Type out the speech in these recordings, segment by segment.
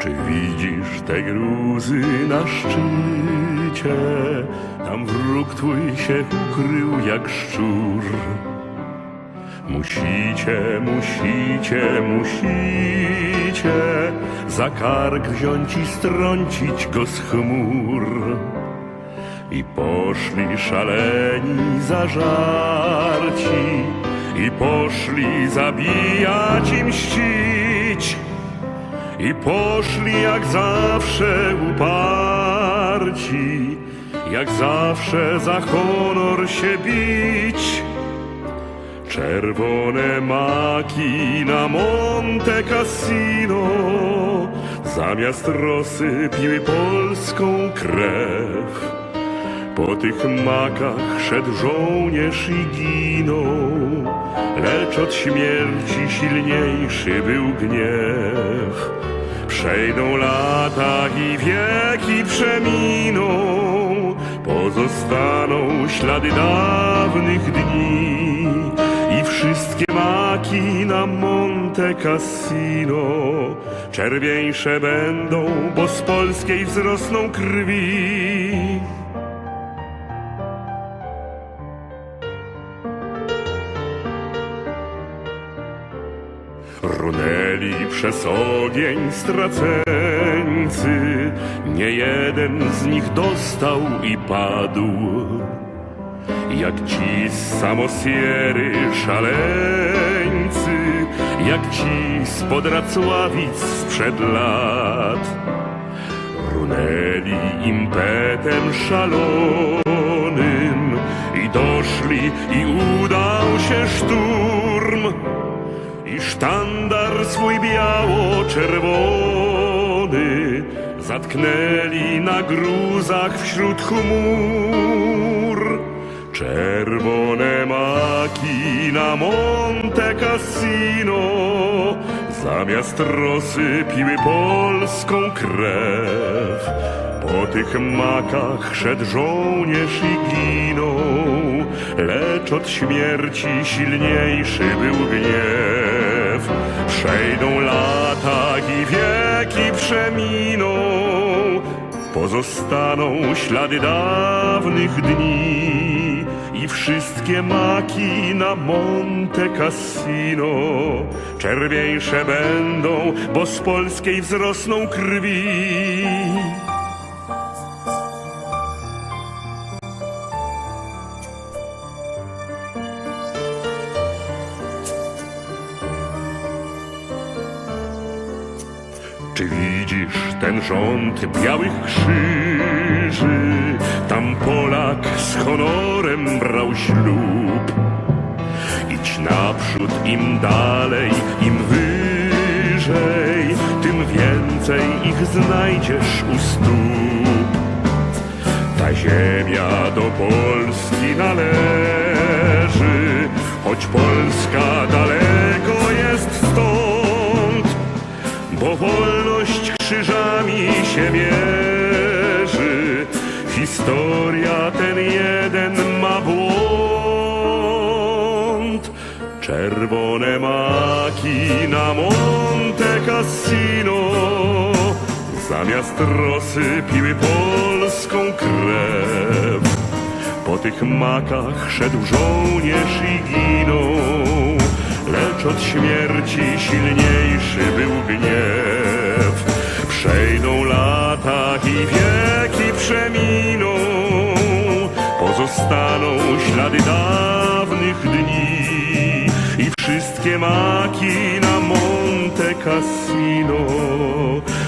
Czy widzisz te gruzy na szczycie? Tam wróg twój się ukrył jak szczur. Musicie, musicie, musicie za kark wziąć i strącić go z chmur. I poszli szaleni, zażarci, i poszli zabijać i mścić. I poszli jak zawsze uparci, jak zawsze za honor się bić. Czerwone maki na Monte Cassino zamiast rosy piły polską krew. Po tych makach szedł żołnierz i ginął, lecz od śmierci silniejszy był gniew. Przejdą lata i wieki przeminą, pozostaną ślady dawnych dni. I wszystkie maki na Monte Cassino czerwieńsze będą, bo z polskiej wzrosną krwi. Runęli przez ogień straceńcy, nie jeden z nich dostał i padł. Jak ci z Samosiery szaleńcy, jak ci spod Racławic sprzed lat. Runęli impetem szalonym i doszli i udał się szturm. I sztandar swój biało-czerwony zatknęli na gruzach wśród chmur. Czerwone maki na Monte Cassino zamiast rosy piły polską krew. Po tych makach szedł żołnierz i ginął, lecz od śmierci silniejszy był gniew. Przejdą lata i wieki przeminą, pozostaną ślady dawnych dni. I wszystkie maki na Monte Cassino czerwieńsze będą, bo z polskiej wzrosną krwi. Czy widzisz ten rząd białych krzyży? Tam Polak z honorem brał ślub. Idź naprzód, im dalej, im wyżej, tym więcej ich znajdziesz u stóp. Ta ziemia do Polski należy, choć Polska daleko jest stąd, bo wolność krzyżami się mierzy. Historia ten jeden ma błąd. Czerwone maki na Monte Cassino zamiast rosy piły polską krew. Po tych makach szedł żołnierz i ginął, lecz od śmierci silniejszy był gniew. Przejdą lata i wieki przeminą, pozostaną ślady dawnych dni. I wszystkie maki na Monte Cassino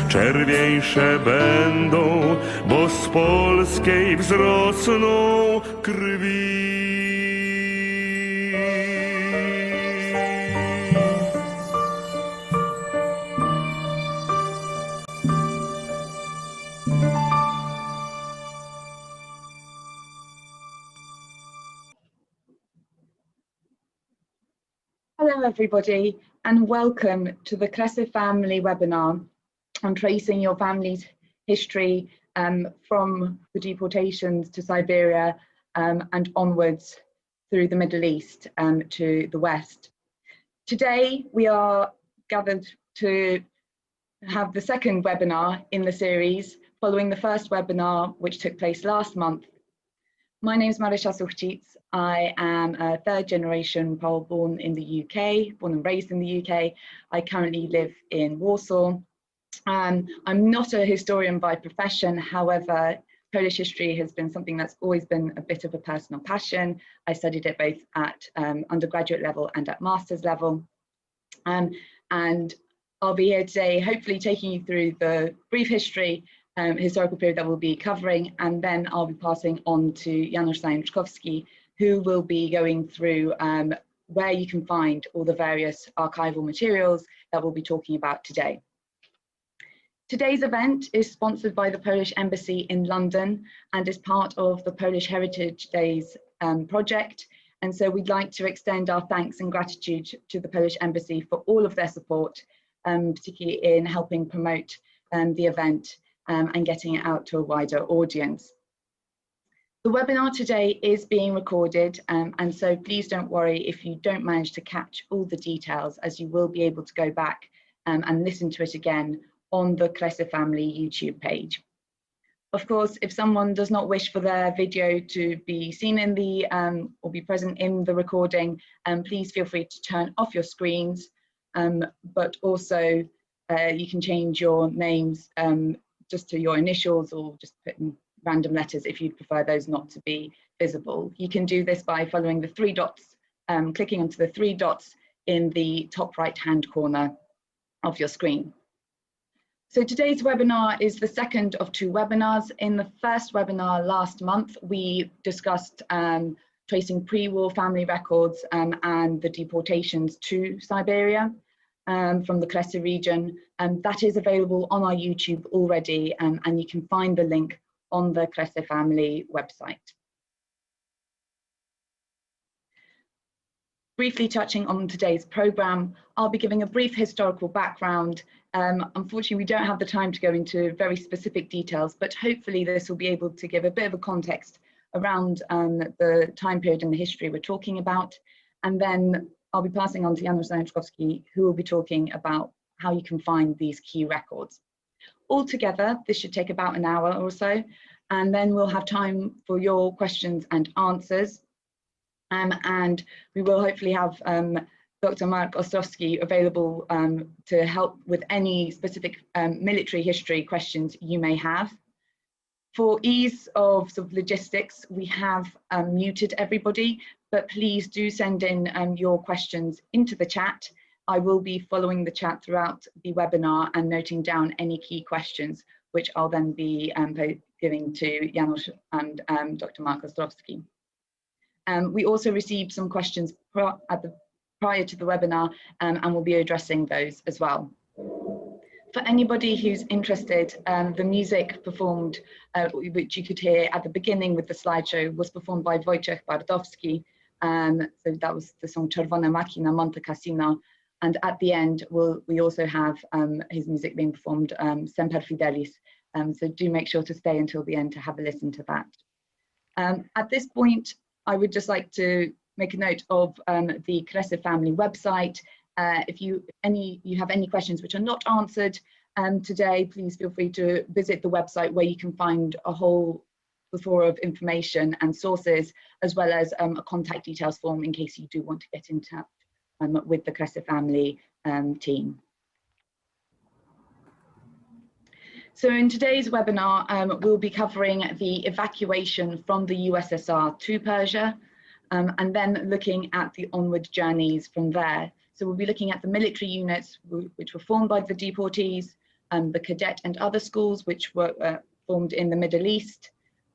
czerwieńsze będą, bo z polskiej wzrosną krwi. Hello everybody and welcome to the Kresy family webinar on tracing your family's history from the deportations to Siberia and onwards through the Middle East to the West. Today we are gathered to have the second webinar in the series, following the first webinar, which took place last month. My name is Marysia Suchcitz. I am a third generation Pole born in the UK, born and raised in the UK. I currently live in Warsaw. I'm not a historian by profession, however, Polish history has been something that's always been a bit of a personal passion. I studied it both at undergraduate level and at master's level. And I'll be here today, hopefully taking you through the brief history, historical period that we'll be covering, and then I'll be passing on to Janusz Zajączkowski, who will be going through where you can find all the various archival materials that we'll be talking about today. Today's event is sponsored by the Polish Embassy in London and is part of the Polish Heritage Days project. And so we'd like to extend our thanks and gratitude to the Polish Embassy for all of their support, particularly in helping promote the event and getting it out to a wider audience. The webinar today is being recorded, and so please don't worry if you don't manage to catch all the details, as you will be able to go back and listen to it again on the Kresy family YouTube page. Of course, if someone does not wish for their video to be seen in the or be present in the recording, please feel free to turn off your screens, but also you can change your names just to your initials, or just put in random letters if you'd prefer those not to be visible. You can do this by following the three dots, clicking onto the three dots in the top right hand corner of your screen. So today's webinar is the second of two webinars. In the first webinar last month, we discussed tracing pre-war family records and the deportations to Siberia from the Kresy region. That is available on our YouTube already, and you can find the link on the Kresy family website. Briefly touching on today's programme, I'll be giving a brief historical background. Unfortunately, we don't have the time to go into very specific details, but hopefully this will be able to give a bit of a context around the time period and the history we're talking about. And then I'll be passing on to Janusz Zajączkowski, who will be talking about how you can find these key records. Altogether, this should take about an hour or so, and then we'll have time for your questions and answers. And we will hopefully have Dr. Mark Ostrowski available to help with any specific military history questions you may have. For ease of sort of logistics, we have muted everybody, but please do send in your questions into the chat. I will be following the chat throughout the webinar and noting down any key questions, which I'll then be giving to Janusz and Dr. Mark Ostrowski. We also received some questions prior to the webinar, and we'll be addressing those as well. For anybody who's interested, the music performed, which you could hear at the beginning with the slideshow, was performed by Wojciech Bardowski. So that was the song Czerwone maki na Monte Cassino. And at the end, we also have his music being performed, Semper Fidelis. So do make sure to stay until the end to have a listen to that. At this point, I would just like to make a note of the Kresy family website. If you have any questions which are not answered today, please feel free to visit the website, where you can find a whole plethora of information and sources, as well as a contact details form in case you do want to get in touch with the Kresy family team. So in today's webinar, we'll be covering the evacuation from the USSR to Persia, and then looking at the onward journeys from there. So we'll be looking at the military units which were formed by the deportees, the cadet and other schools which were formed in the Middle East,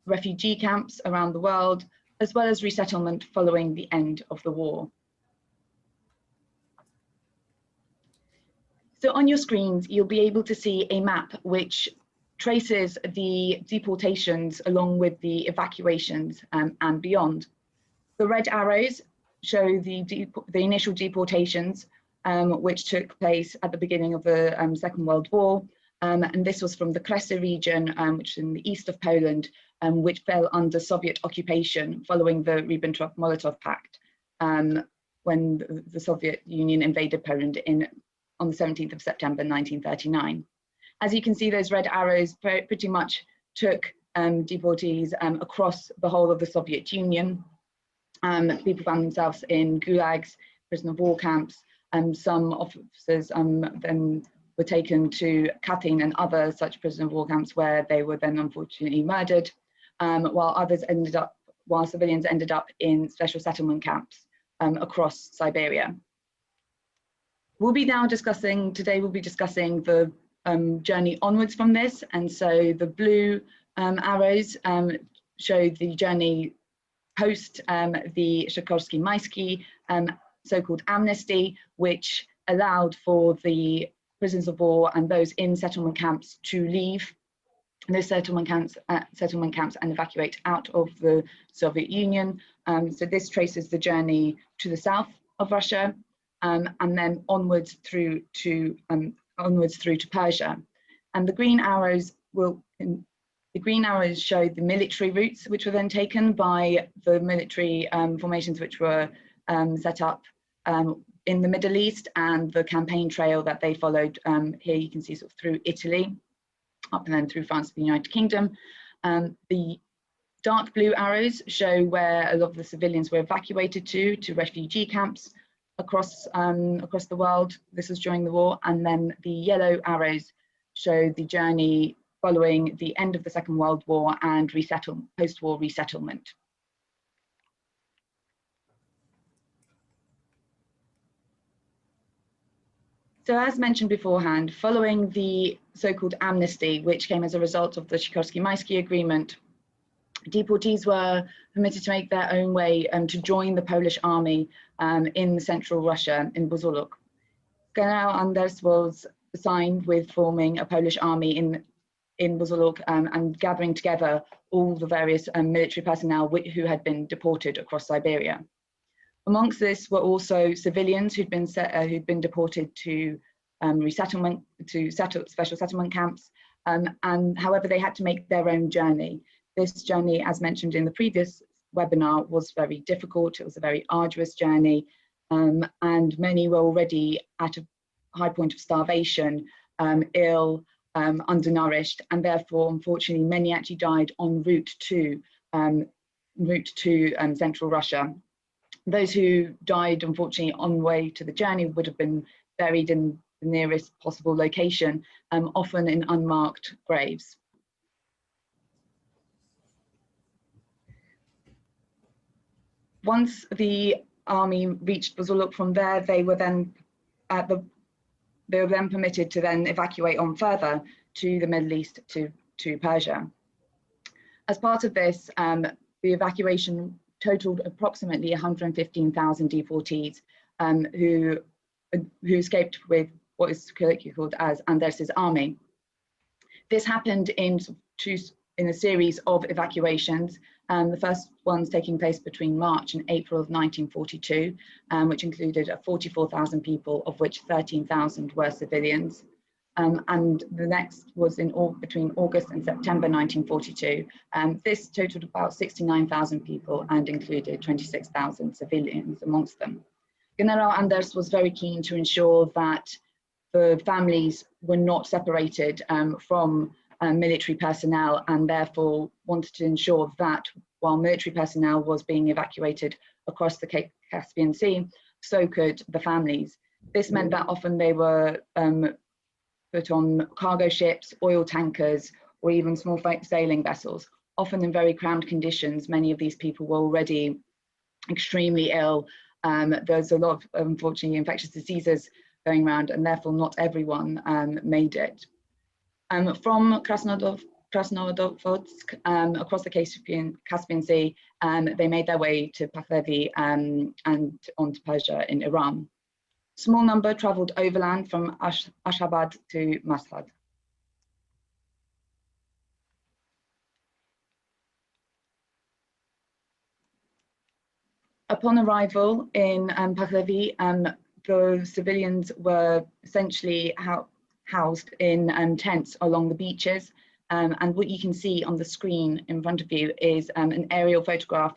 refugee camps around the world, as well as resettlement following the end of the war. So on your screens, you'll be able to see a map which traces the deportations along with the evacuations and beyond. The red arrows show the initial deportations, which took place at the beginning of the Second World War. And this was from the Kresy region, which is in the east of Poland, which fell under Soviet occupation following the Ribbentrop-Molotov Pact, when the Soviet Union invaded Poland in on the 17th of September 1939. As you can see, those red arrows pretty much took deportees across the whole of the Soviet Union. People found themselves in gulags, prisoner of war camps, some officers then were taken to Katyn and other such prisoner of war camps where they were then unfortunately murdered, while civilians ended up in special settlement camps across Siberia. Today we'll be discussing the journey onwards from this, and so the blue arrows show the journey post the Sikorski so-called amnesty, which allowed for the prisoners of war and those in settlement camps to leave those settlement camps and evacuate out of the Soviet Union. So this traces the journey to the south of Russia and then onwards through to Persia. And the green arrows show the military routes which were then taken by the military formations which were set up in the Middle East, and the campaign trail that they followed. Here you can see sort of through Italy, up and then through France and the United Kingdom. The dark blue arrows show where a lot of the civilians were evacuated to refugee camps across the world. This was during the war, and then the yellow arrows show the journey following the end of the Second World War and post-war resettlement. So as mentioned beforehand, following the so-called amnesty, which came as a result of the Sikorski Agreement, deportees were permitted to make their own way to join the Polish army in central Russia, in Buzuluk. General Anders was assigned with forming a Polish army in Buzuluk and gathering together all the various military personnel who had been deported across Siberia. Amongst this were also civilians who'd been deported to special settlement camps, and however they had to make their own journey. This journey, as mentioned in the previous webinar, was very difficult. It was a very arduous journey, and many were already at a high point of starvation, ill, undernourished, and therefore, unfortunately, many actually died en route to central Russia. Those who died, unfortunately, on the way to the journey would have been buried in the nearest possible location, often in unmarked graves. Once the army reached Buzuluk, from there they were then permitted to then evacuate on further to the Middle East, to Persia. As part of this, the evacuation totaled approximately 115,000 deportees who escaped with what is colloquially called as Anders's army. This happened in a series of evacuations, the first ones taking place between March and April of 1942, which included 44,000 people, of which 13,000 were civilians. And the next was between August and September 1942. This totaled about 69,000 people and included 26,000 civilians amongst them. General Anders was very keen to ensure that the families were not separated from military personnel, and therefore wanted to ensure that while military personnel was being evacuated across the Caspian Sea, so could the families. This meant that often they were put on cargo ships, oil tankers, or even small sailing vessels, often in very cramped conditions. Many of these people were already extremely ill. There's a lot of, unfortunately, infectious diseases going around, and therefore not everyone made it. From Krasnodolsk across the Caspian Sea, they made their way to Pahlavi and on to Persia in Iran. Small number travelled overland from Ashgabat to Mashhad. Upon arrival in Pahlavi, the civilians were essentially housed in tents along the beaches. And what you can see on the screen in front of you is an aerial photograph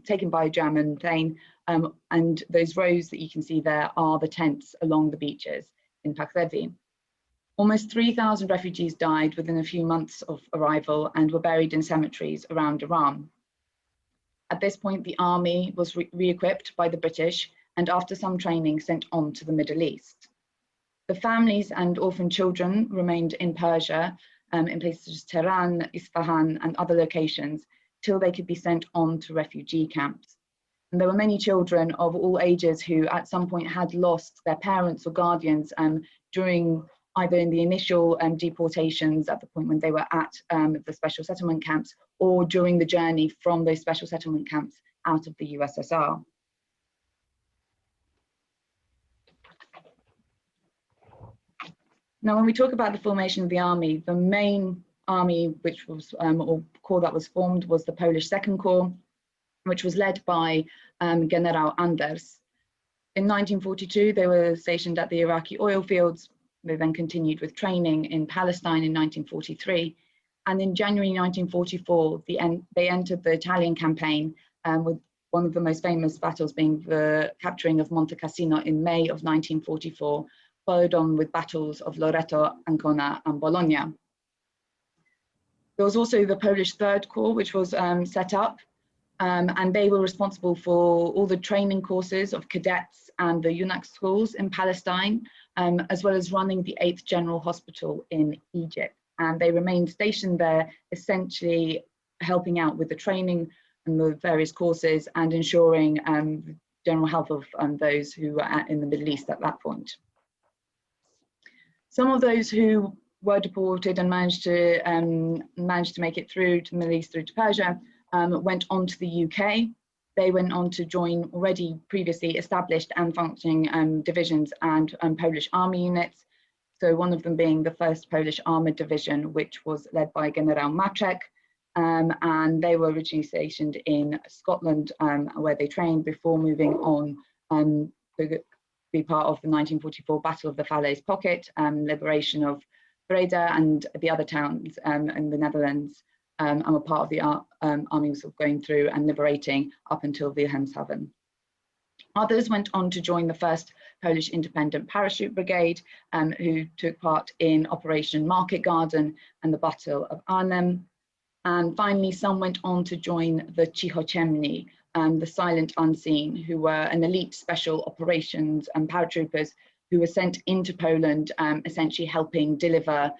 taken by a German plane. And those rows that you can see there are the tents along the beaches. in Pakrzewi. Almost 3,000 refugees died within a few months of arrival and were buried in cemeteries around Iran. At this point, the army was re-equipped by the British and after some training sent on to the Middle East. The families and orphan children remained in Persia, in places such as Tehran, Isfahan and other locations, till they could be sent on to refugee camps. And there were many children of all ages who at some point had lost their parents or guardians during either in the initial deportations at the point when they were at the special settlement camps or during the journey from those special settlement camps out of the USSR. Now, when we talk about the formation of the army, the main army which was, or corps that was formed was the Polish Second Corps, which was led by General Anders. In 1942, they were stationed at the Iraqi oil fields. They then continued with training in Palestine in 1943. And in January 1944, they entered the Italian campaign with one of the most famous battles being the capturing of Monte Cassino in May of 1944, followed on with battles of Loreto, Ancona and Bologna. There was also the Polish Third Corps, which was set up, and they were responsible for all the training courses of cadets and the eunuch schools in Palestine, as well as running the 8th General Hospital in Egypt. And they remained stationed there, essentially helping out with the training and the various courses and ensuring the general health of those who were in the Middle East at that point. Some of those who were deported and managed to make it through to the Middle East, through to Persia, went on to the UK. They went on to join already previously established and functioning divisions and Polish army units. So one of them being the 1st Polish Armoured Division, which was led by General Maczek, and they were originally stationed in Scotland, where they trained before moving on to be part of the 1944 Battle of the Falaise Pocket, liberation of Breda and the other towns in the Netherlands, and were part of the army sort of going through and liberating up until Wilhelmshaven. Others went on to join the 1st Polish Independent Parachute Brigade, who took part in Operation Market Garden and the Battle of Arnhem. And finally, some went on to join the Cichociemni, the Silent Unseen, who were an elite special operations and paratroopers who were sent into Poland, essentially helping deliver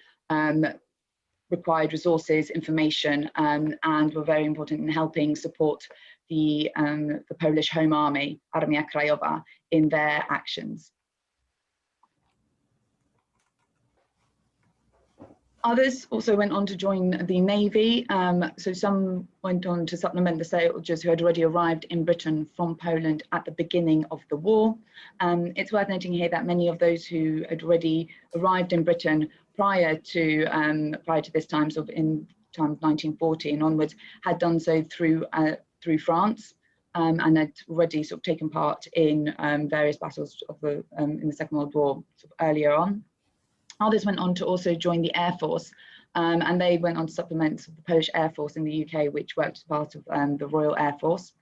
required resources, information, and were very important in helping support the Polish Home Army, Armia Krajowa, in their actions. Others also went on to join the Navy, so some went on to supplement the soldiers who had already arrived in Britain from Poland at the beginning of the war. It's worth noting here that many of those who had already arrived in Britain prior to this time, sort of in time of 1940 and onwards, had done so through France, and had already sort of taken part in various battles of in the Second World War sort of earlier on. Others went on to also join the Air Force, and they went on to supplement the Polish Air Force in the UK, which worked as part of the Royal Air Force.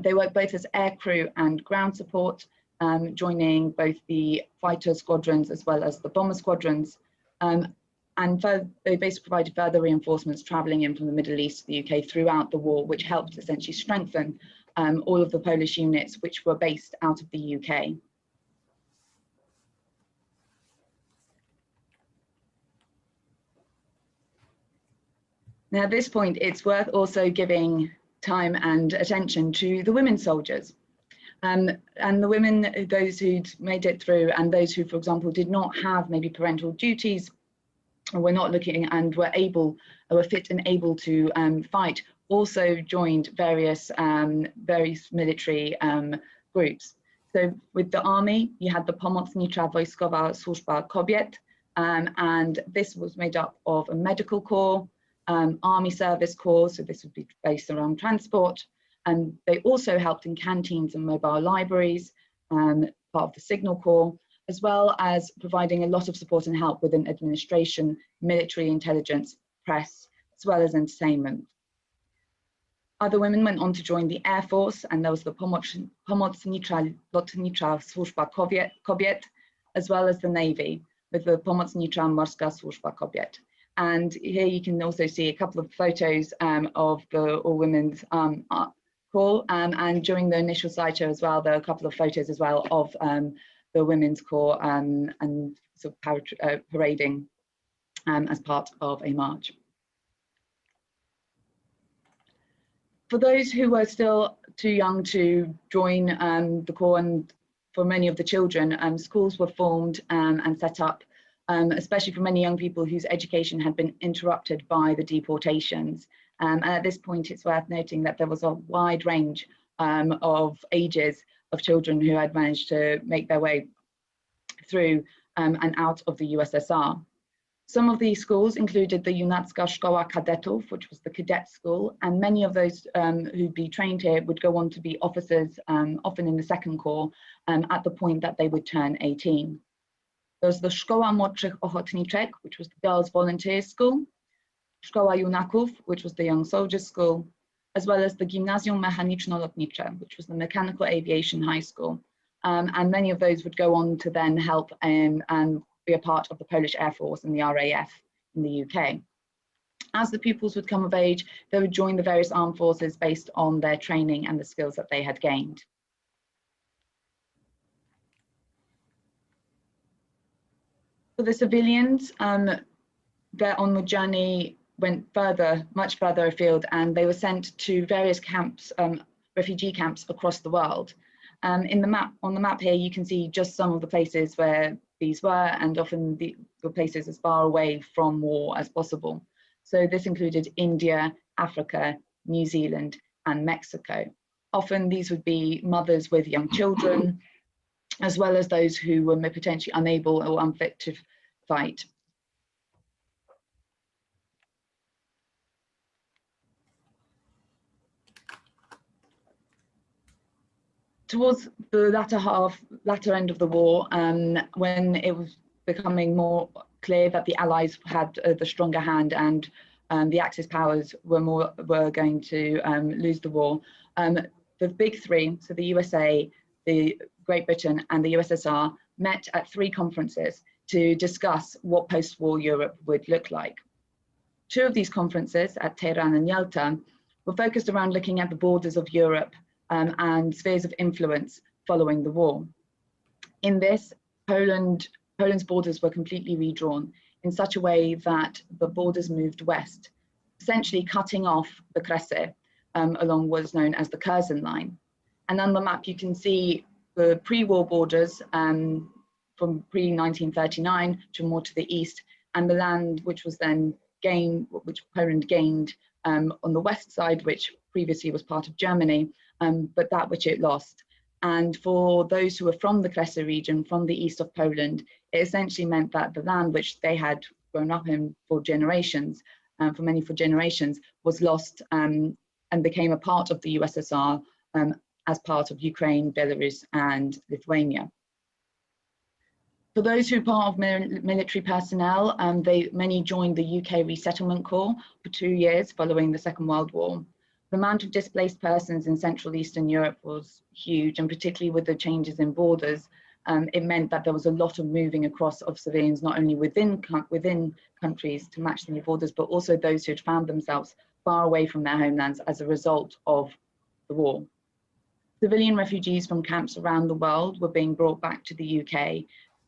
They worked both as aircrew and ground support, joining both the fighter squadrons as well as the bomber squadrons. And they basically provided further reinforcements travelling in from the Middle East to the UK throughout the war, which helped essentially strengthen all of the Polish units which were based out of the UK. Now, at this point, it's worth also giving time and attention to the women soldiers. And the women, those who'd made it through and those who, for example, did not have maybe parental duties or were not looking and were fit and able to fight, also joined various military groups. So with the army, you had the Pomocnicza Wojskowa Służba Kobiet, and this was made up of a medical corps, army service corps, so this would be based around transport, and they also helped in canteens and mobile libraries, part of the signal corps, as well as providing a lot of support and help within administration, military intelligence, press, as well as entertainment. Other women went on to join the Air Force, and there was the Pomocnicza-Lotnicza Służba Kobiet, as well as the Navy, with the Pomocnicza Morska Służba Kobiet. And here you can also see a couple of photos of the all-women's corps, and during the initial slideshow as well, there are a couple of photos as well of the women's corps and sort of parading as part of a march. For those who were still too young to join the corps, and for many of the children, schools were formed and set up, especially for many young people whose education had been interrupted by the deportations. And at this point, it's worth noting that there was a wide range of ages of children who had managed to make their way through and out of the USSR. Some of these schools included the Junacka Szkoła Kadetów, which was the cadet school, and many of those who'd be trained here would go on to be officers, often in the second corps, at the point that they would turn 18. There was the Szkoła Młodszych Ochotniczek, which was the girls' volunteer school, Szkoła Junaków, which was the young soldiers' school, as well as the Gimnazjum Mechaniczno-Lotnicze, which was the mechanical aviation high school. And many of those would go on to then help and be a part of the Polish Air Force and the RAF in the UK. As the pupils would come of age, they would join the various armed forces based on their training and the skills that they had gained. For the civilians, their onward journey went much further afield, and they were sent to various camps, refugee camps across the world. On the map here, you can see just some of the places where these were, and often the places as far away from war as possible. So this included India, Africa, New Zealand, and Mexico. Often these would be mothers with young children, as well as those who were potentially unable or unfit to fight. Towards the latter end of the war, when it was becoming more clear that the Allies had the stronger hand and the Axis powers were going to lose the war, the big three, so the USA, the Great Britain, and the USSR, met at 3 conferences to discuss what post-war Europe would look like. 2 of these conferences, at Tehran and Yalta, were focused around looking at the borders of Europe and spheres of influence following the war. In this, Poland's borders were completely redrawn in such a way that the borders moved west, essentially cutting off the Kresy along what is known as the Curzon line. And on the map, you can see the pre-war borders from pre-1939 to more to the east, and the land which was then which Poland gained on the west side, which previously was part of Germany, but that which it lost. And for those who were from the Kresy region, from the east of Poland, it essentially meant that the land which they had grown up in for generations, for generations, was lost and became a part of the USSR as part of Ukraine, Belarus, and Lithuania. For those who are part of military personnel, many joined the UK Resettlement Corps for 2 years following the Second World War. The amount of displaced persons in Central Eastern Europe was huge, and particularly with the changes in borders, it meant that there was a lot of moving across of civilians, not only within countries to match the new borders, but also those who had found themselves far away from their homelands as a result of the war. Civilian refugees from camps around the world were being brought back to the UK.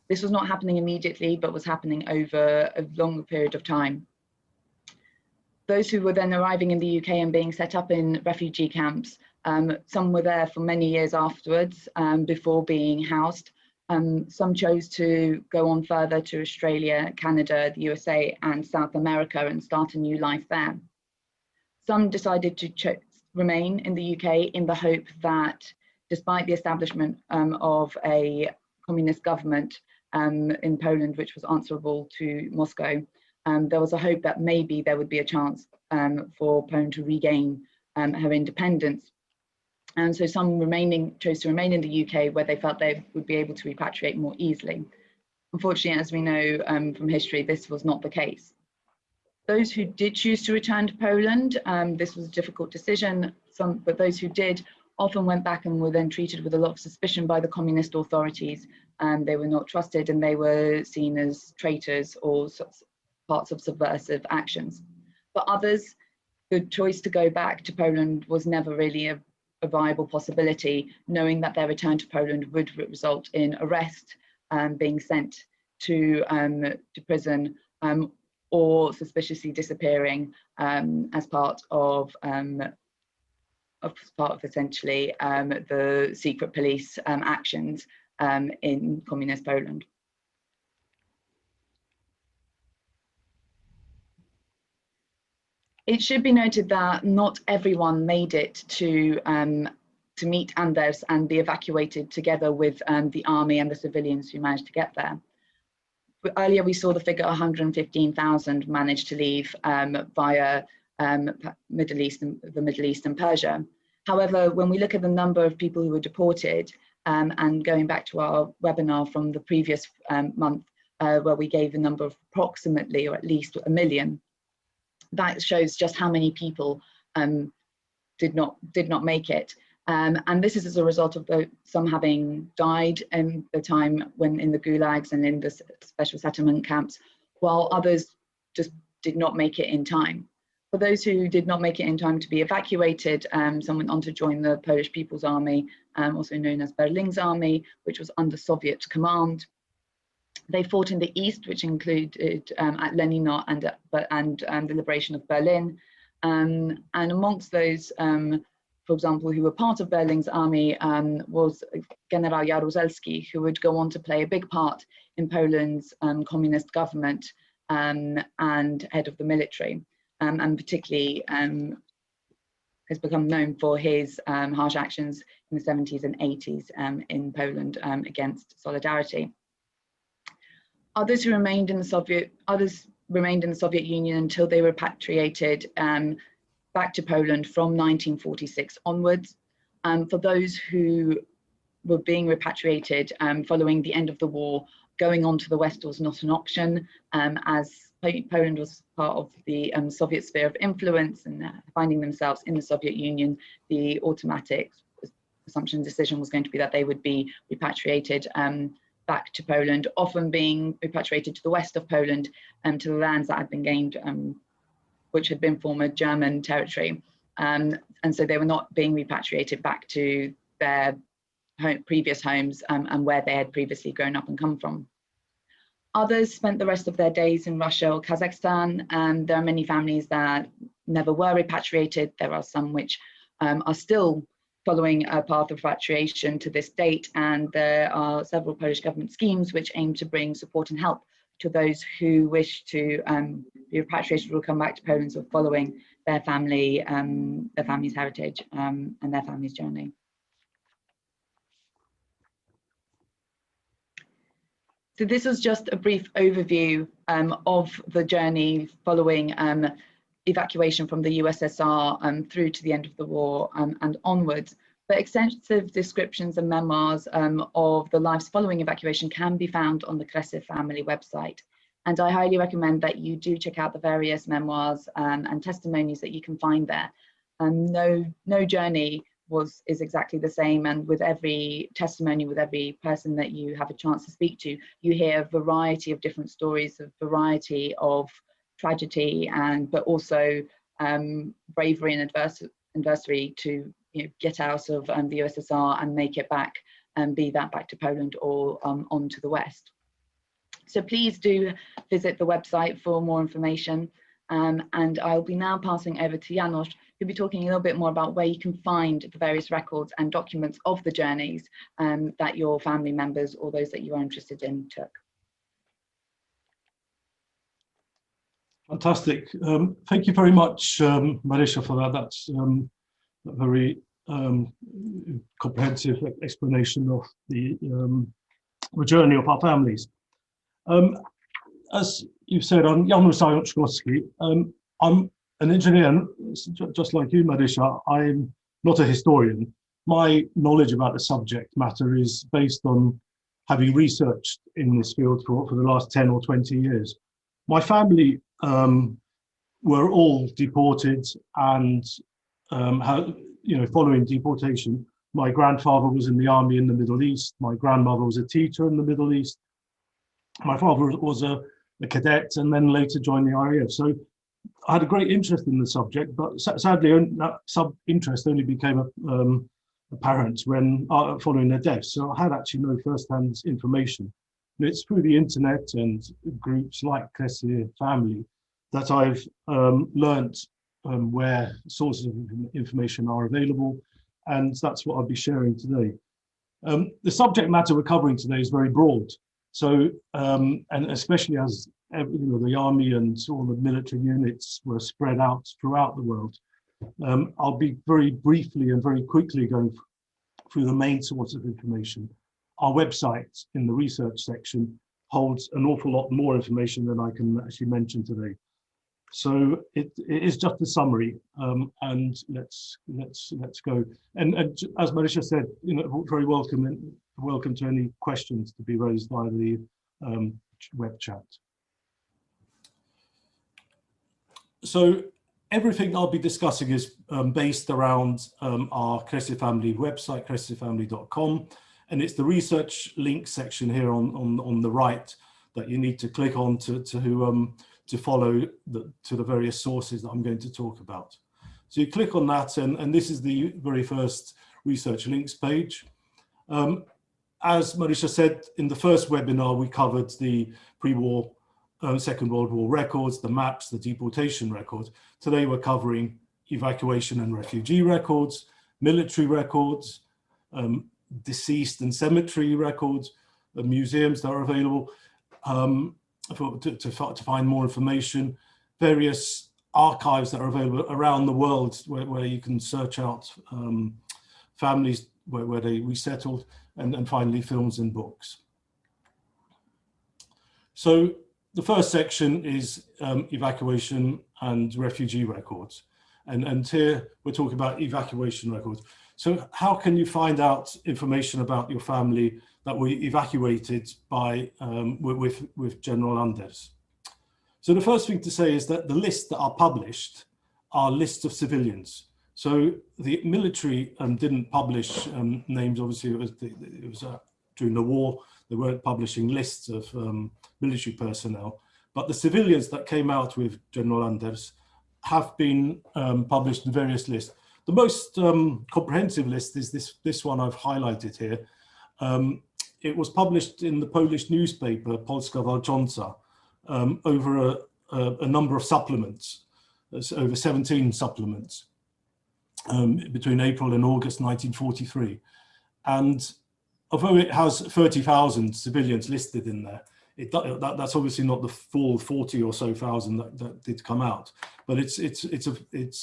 This was not happening immediately, but was happening over a longer period of time. Those who were then arriving in the UK and being set up in refugee camps, some were there for many years afterwards before being housed. Some chose to go on further to Australia, Canada, the USA, and South America and start a new life there. Some decided to remain in the UK in the hope that, despite the establishment of a communist government in Poland, which was answerable to Moscow, there was a hope that maybe there would be a chance for Poland to regain her independence. And so some chose to remain in the UK, where they felt they would be able to repatriate more easily. Unfortunately, as we know from history, this was not the case. Those who did choose to return to Poland, this was a difficult decision, but those who did often went back and were then treated with a lot of suspicion by the communist authorities, and they were not trusted, and they were seen as traitors or parts of subversive actions. For others, the choice to go back to Poland was never really a viable possibility, knowing that their return to Poland would result in arrest, being sent to prison, or suspiciously disappearing as part of essentially the secret police actions in communist Poland. It should be noted that not everyone made it to meet Anders and be evacuated together with the army and the civilians who managed to get there. Earlier we saw the figure 115,000 managed to leave via the Middle East and Persia. However, when we look at the number of people who were deported, and going back to our webinar from the previous month, where we gave a number of approximately, or at least 1 million, that shows just how many people did not make it. And this is as a result of some having died in the time when in the gulags and in the special settlement camps, while others just did not make it in time. For those who did not make it in time to be evacuated, some went on to join the Polish People's Army, also known as Berling's Army, which was under Soviet command. They fought in the east, which included at Lenino and the liberation of Berlin. And amongst those, for example, who were part of Berling's army was General Jaruzelski, who would go on to play a big part in Poland's communist government and head of the military, and particularly has become known for his harsh actions in the 70s and 80s in Poland against Solidarity. Others remained in the Soviet Union until they were repatriated back to Poland from 1946 onwards. For those who were being repatriated following the end of the war, going on to the West was not an option, as Poland was part of the Soviet sphere of influence, and finding themselves in the Soviet Union, the automatic assumption decision was going to be that they would be repatriated back to Poland, often being repatriated to the west of Poland, to the lands that had been gained, which had been former German territory. And so they were not being repatriated back to their previous homes and where they had previously grown up and come from. Others spent the rest of their days in Russia or Kazakhstan, and there are many families that never were repatriated. There are some which are still following a path of repatriation to this date, and there are several Polish government schemes which aim to bring support and help to those who wish to be repatriated or come back to Poland, or following their family's heritage and their family's journey. So this was just a brief overview of the journey following evacuation from the USSR through to the end of the war and onwards. But extensive descriptions and memoirs of the lives following evacuation can be found on the Kresy family website. And I highly recommend that you do check out the various memoirs and testimonies that you can find there. No journey is exactly the same, and with every testimony, with every person that you have a chance to speak to, you hear a variety of different stories, a variety of tragedy, but also bravery and adversity to get out of the USSR and make it back, and be that back to Poland or on to the West. So please do visit the website for more information, and I'll be now passing over to Janusz, who'll be talking a little bit more about where you can find the various records and documents of the journeys that your family members or those that you are interested in took. Fantastic. Thank you very much, Marysia, for that. That's a very comprehensive explanation of the journey of our families. As you've said, I'm Janusz Zajączkowski. I'm an engineer, just like you, Marysia. I'm not a historian. My knowledge about the subject matter is based on having researched in this field for the last 10 or 20 years. My family were all deported and following deportation, my grandfather was in the army in the Middle East. My grandmother was a teacher in the Middle East. My father was a cadet and then later joined the RAF. So I had a great interest in the subject, but sadly that sub-interest only became apparent when following their deaths. So I had actually no first-hand information. And it's through the internet and groups like Kresy family that I've learnt where sources of information are available, and that's what I'll be sharing today. The subject matter we're covering today is very broad. So, and especially as the army and all the military units were spread out throughout the world, I'll be very briefly and very quickly going through the main source of information. Our website in the research section holds an awful lot more information than I can actually mention today. So it is just a summary, and let's go. And as Marysia said, very welcome to any questions to be raised via the web chat. So everything I'll be discussing is based around our Kresy family website, kresyfamily.com, and it's the research link section here on the right that you need to click on to follow to the various sources that I'm going to talk about. So you click on that, and this is the very first research links page. As Marysia said, in the first webinar, we covered the pre-war Second World War records, the maps, the deportation records. Today we're covering evacuation and refugee records, military records, deceased and cemetery records, museums that are available to find more information, various archives that are available around the world where you can search out families where they resettled, and finally films and books. So the first section is evacuation and refugee records. And here we're talking about evacuation records. So how can you find out information about your family that were evacuated by with General Anders? So the first thing to say is that the lists that are published are lists of civilians. So the military didn't publish names. Obviously, it was during the war. They weren't publishing lists of military personnel, but the civilians that came out with General Anders have been published in various lists. The most comprehensive list is this one I've highlighted here. It was published in the Polish newspaper Polska Walcząca over a number of supplements, over 17 supplements between April and August 1943. And although it has 30,000 civilians listed in there, that's obviously not the full 40 or so thousand that did come out, but it's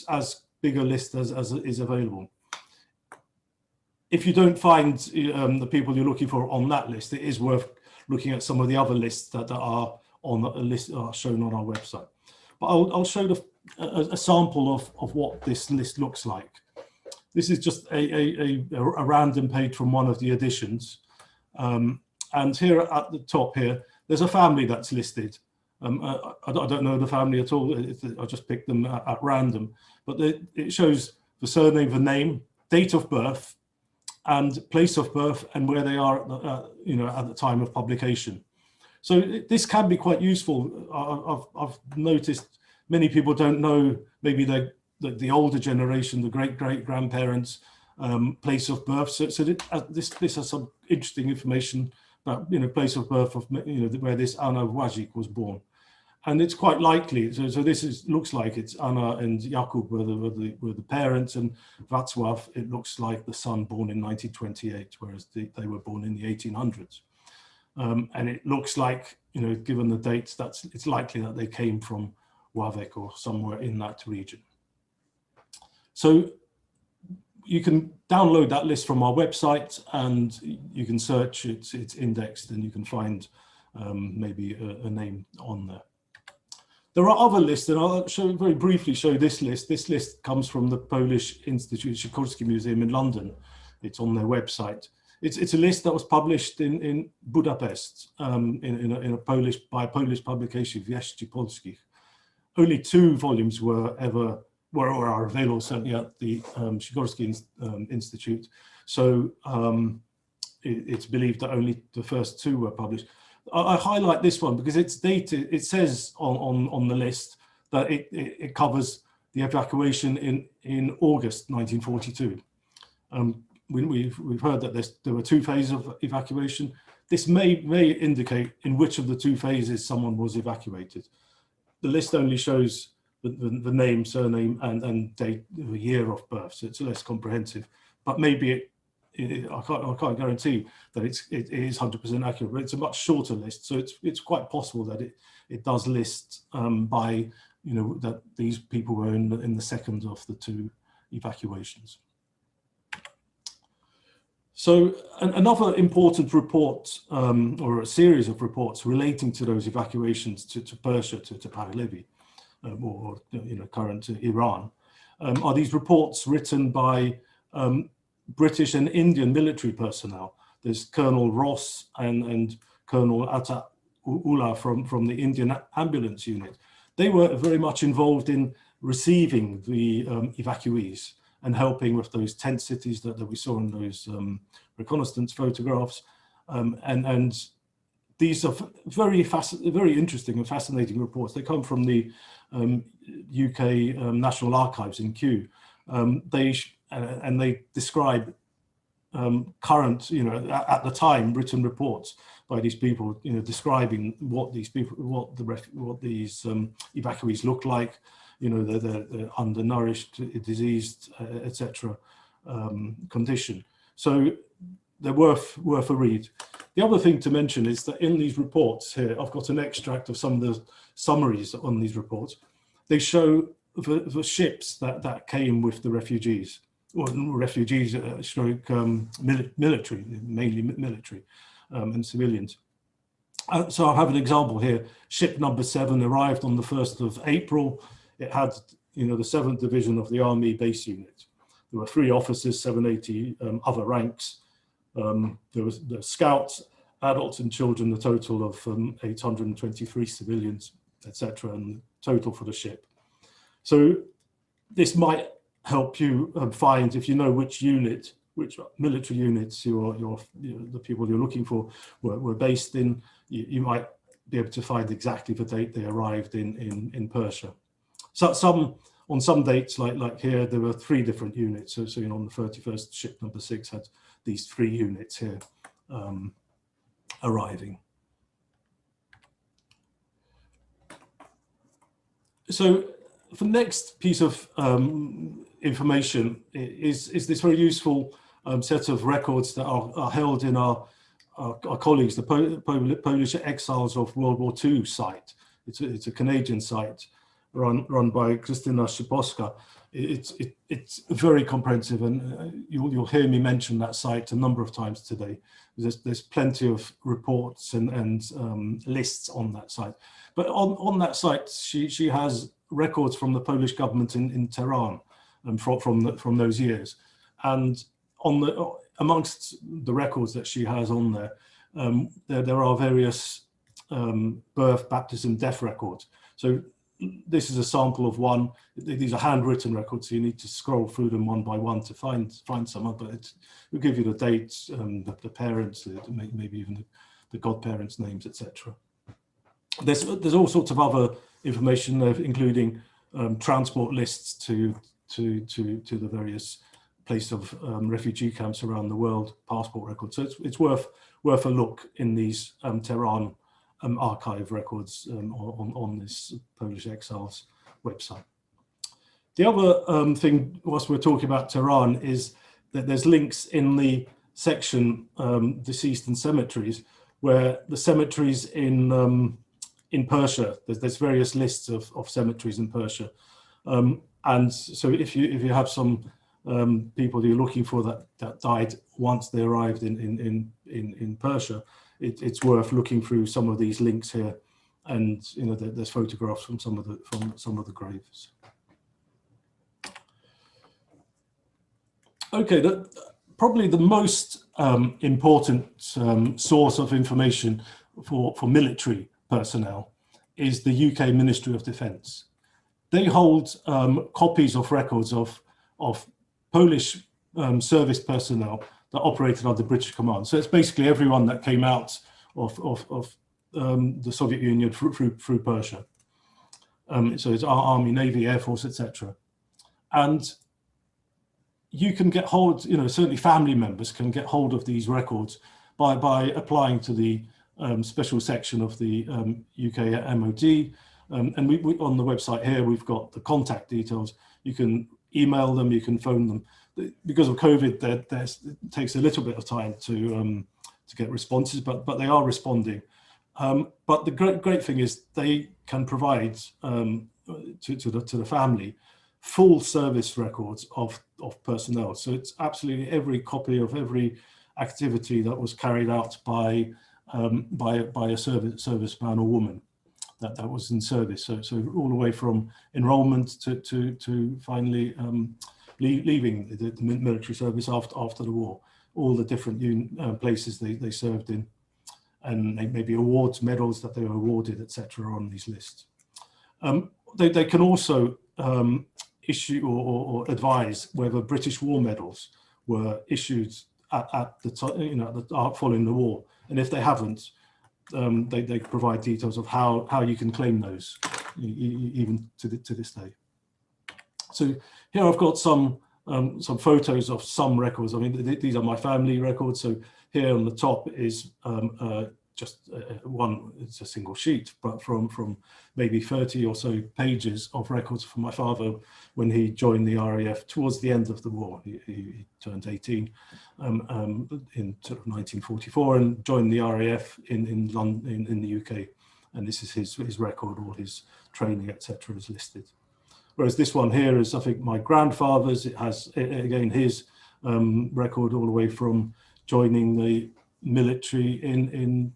as big a list as is available. If you don't find the people you're looking for on that list, it is worth looking at some of the other lists that are on a list are shown on our website. But I'll show a sample of what this list looks like. This is just a random page from one of the editions. And here at the top here, there's a family that's listed. I don't know the family at all. I just picked them at random. But it shows the surname, the name, date of birth, and place of birth, and where they are at the time of publication. So this can be quite useful. I've noticed many people don't know, maybe the older generation, the great-great-grandparents' place of birth. So this has some interesting information about place of birth of where this Anna Władzik was born, and it's quite likely. So this looks like it's Anna and Jakub were the parents, and Wacław, it looks like the son born in 1928, whereas they were born in the 1800s. And it looks like, given the dates, it's likely that they came from Ławek or somewhere in that region. So you can download that list from our website, and you can search it. It's indexed, and you can find maybe a name on there. There are other lists, and I'll very briefly show this list. This list comes from the Polish Institute Sikorski Museum in London. It's on their website. It's a list that was published in Budapest in a Polish publication, Wieści Polskich. Only 2 volumes were ever or are available certainly at the Sikorski Institute. So it's believed that only the first 2 were published. I highlight this one because it's dated. It says on the list that it covers the evacuation in August 1942. We've heard that there were 2 phases of evacuation. This may indicate in which of the 2 phases someone was evacuated. The list only shows the name, surname, and date, the year of birth, so it's less comprehensive. But maybe I can't guarantee that it is 100% accurate. But it's a much shorter list, so it's quite possible that it does list by, you know, that these people were in the second of the 2 evacuations. So another important report, or a series of reports relating to those evacuations to Persia, to Pahlavi, or you know, current Iran, are these reports written by British and Indian military personnel. There's Colonel Ross and Colonel Attaullah from the Indian ambulance unit. They were very much involved in receiving the evacuees and helping with those tent cities that we saw in those reconnaissance photographs. And these are very interesting and fascinating reports. They come from the UK National Archives in Kew. They describe current, you know, at the time, written reports by these people, you know, describing what these evacuees look like. You know, they're undernourished, diseased, etc. Condition. So they're worth a read. The other thing to mention is that in these reports here, I've got an extract of some of the summaries on these reports. They show the ships that came with the refugees, or refugees stroke military, mainly military and civilians. So I have an example here. Ship number 7 arrived on the 1st of April. It had, you know, the 7th Division of the Army base unit. There were 3 officers, 780 other ranks. There was the scouts, adults and children, a total of 823 civilians, etc., and total for the ship. So this might help you find, if you know which unit, which military units the people you're looking for were based in, you might be able to find exactly the date they arrived in Persia. So on some dates, like here, there were 3 different units. So you know, on the 31st, ship number 6 had these 3 units here arriving. So the next piece of information is this very useful set of records that are held in our colleagues, the Polish Exiles of World War II site. It's a Canadian site run by Krystyna Szybowska. It's very comprehensive, and you'll hear me mention that site a number of times today. There's plenty of reports and lists on that site. But on that site, she has records from the Polish government in Tehran from those years. And amongst the records that she has on there, there are various birth, baptism, death records. So this is a sample of one. These are handwritten records, so you need to scroll through them one by one to find some, but it will give you the dates, the parents, maybe even the godparents' names, etc. There's all sorts of other information, including transport lists to the various place of refugee camps around the world, passport records. So it's worth a look in these Tehran archive records on this Polish Exiles website. The other thing, whilst we're talking about Tehran, is that there's links in the section Deceased and Cemeteries, where the cemeteries in Persia, there's various lists of cemeteries in Persia. And so if you have some people that you're looking for that died once they arrived in Persia, it's worth looking through some of these links here, and you know there's photographs from some of the graves. Okay, probably the most important source of information for military personnel is the UK Ministry of Defence. they hold copies of records of Polish service personnel that operated under British command. So it's basically everyone that came out of the Soviet Union through Persia. So it's our Army, Navy, Air Force, etc. And you can get hold, certainly family members can get hold of these records by applying to the special section of the UK MOD. And we on the website here, we've got the contact details. You can email them, you can phone them. Because of COVID, it takes a little bit of time to get responses, but they are responding. But the great thing is they can provide to the family full service records of personnel. So it's absolutely every copy of every activity that was carried out by a serviceman or woman that was in service. So all the way from enrollment to finally leaving the military service after the war, all the different places they served in, and maybe awards, medals that they were awarded, etc. on these lists. They can also issue or advise whether British war medals were issued at the time, following the war, and if they haven't, they provide details of how you can claim those, even to this day. So here I've got some photos of some records. I mean, these are my family records. So here on the top is just one, it's a single sheet, but from maybe 30 or so pages of records from my father when he joined the RAF towards the end of the war. He turned 18 in sort of 1944 and joined the RAF in London, in the UK. And this is his record, all his training, etc. is listed. Whereas this one here is, I think, my grandfather's. It has, again, his record all the way from joining the military in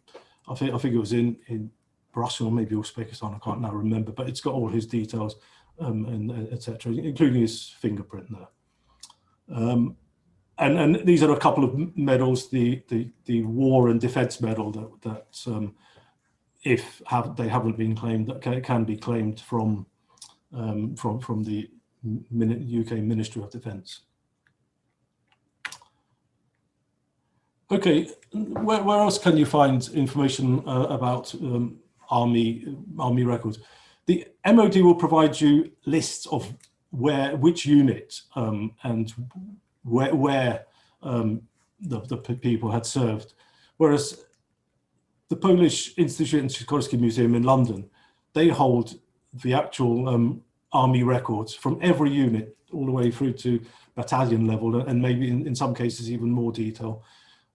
I think it was in Russia or maybe Uzbekistan, I can't now remember, but it's got all his details and etc., including his fingerprint there. And these are a couple of medals, the War and Defence Medal that if they haven't been claimed, that can be claimed from the UK Ministry of Defence. Okay, where else can you find information about army records? The MOD will provide you lists of which unit and where the people had served, whereas the Polish Institute and Sikorski Museum in London, they hold the actual army records from every unit all the way through to battalion level, and maybe in some cases even more detail.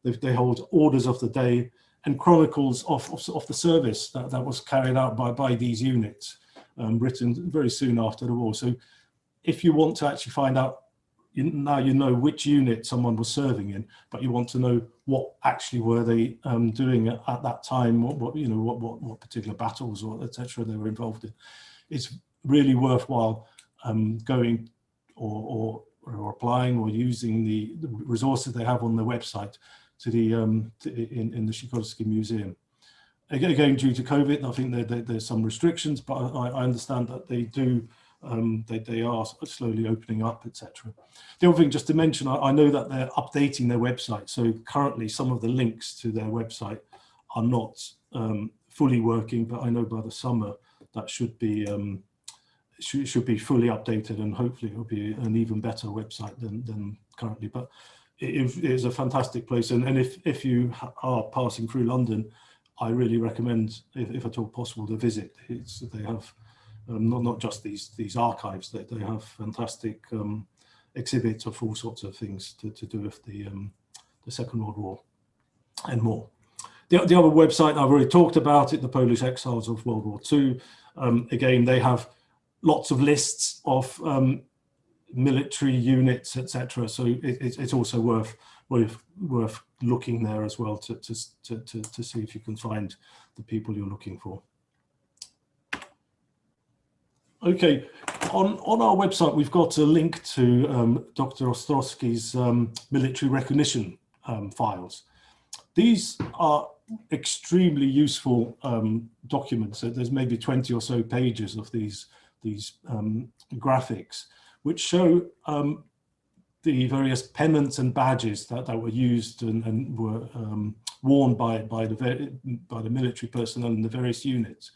They hold orders of the day and chronicles of the service that was carried out by these units, written very soon after the war. So if you want to actually find out, now you know which unit someone was serving in, but you want to know what actually were they doing at that time, what particular battles or etc. they were involved in. It's really worthwhile going or applying or using the resources they have on their website to the in the Sikorski Museum. Again, due to COVID, I think there's some restrictions, but I understand that they do. They are slowly opening up, etc. The other thing, just to mention, I know that they're updating their website. So currently, some of the links to their website are not fully working, but I know by the summer that should be fully updated, and hopefully it will be an even better website than currently. But it is a fantastic place, and if you are passing through London, I really recommend, if at all possible, to visit. They have not just these archives, they have fantastic exhibits of all sorts of things to do with the Second World War and more. The other website, I've already talked about it, the Polish Exiles of World War II. Again, they have lots of lists of military units, etc. So it's also worth looking there as well to see if you can find the people you're looking for. Okay, on our website we've got a link to Dr. Ostrowski's military recognition files. These are extremely useful documents. There's maybe 20 or so pages of these graphics, which show the various pennants and badges that were used and were worn by the military personnel in the various units.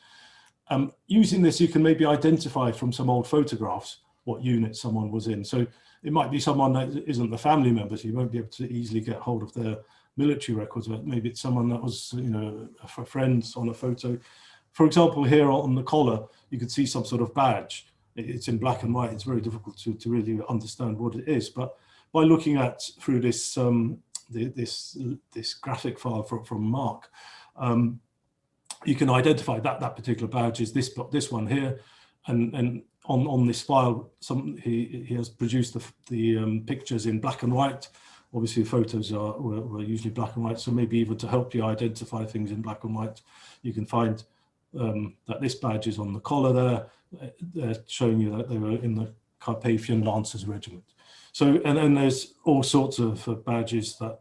Using this, you can maybe identify from some old photographs what unit someone was in. So it might be someone that isn't the family member, so you won't be able to easily get hold of their military records, but maybe it's someone that was, you know, a friend on a photo. For example, here on the collar, you could see some sort of badge. It's in black and white. It's very difficult to really understand what it is. But by looking at through this this graphic file from Mark, you can identify that particular badge is this one here, and on this file, he has produced the pictures in black and white. Obviously, photos were usually black and white, so maybe even to help you identify things in black and white, you can find that this badge is on the collar there, showing you that they were in the Carpathian Lancers Regiment. So, and there's all sorts of badges that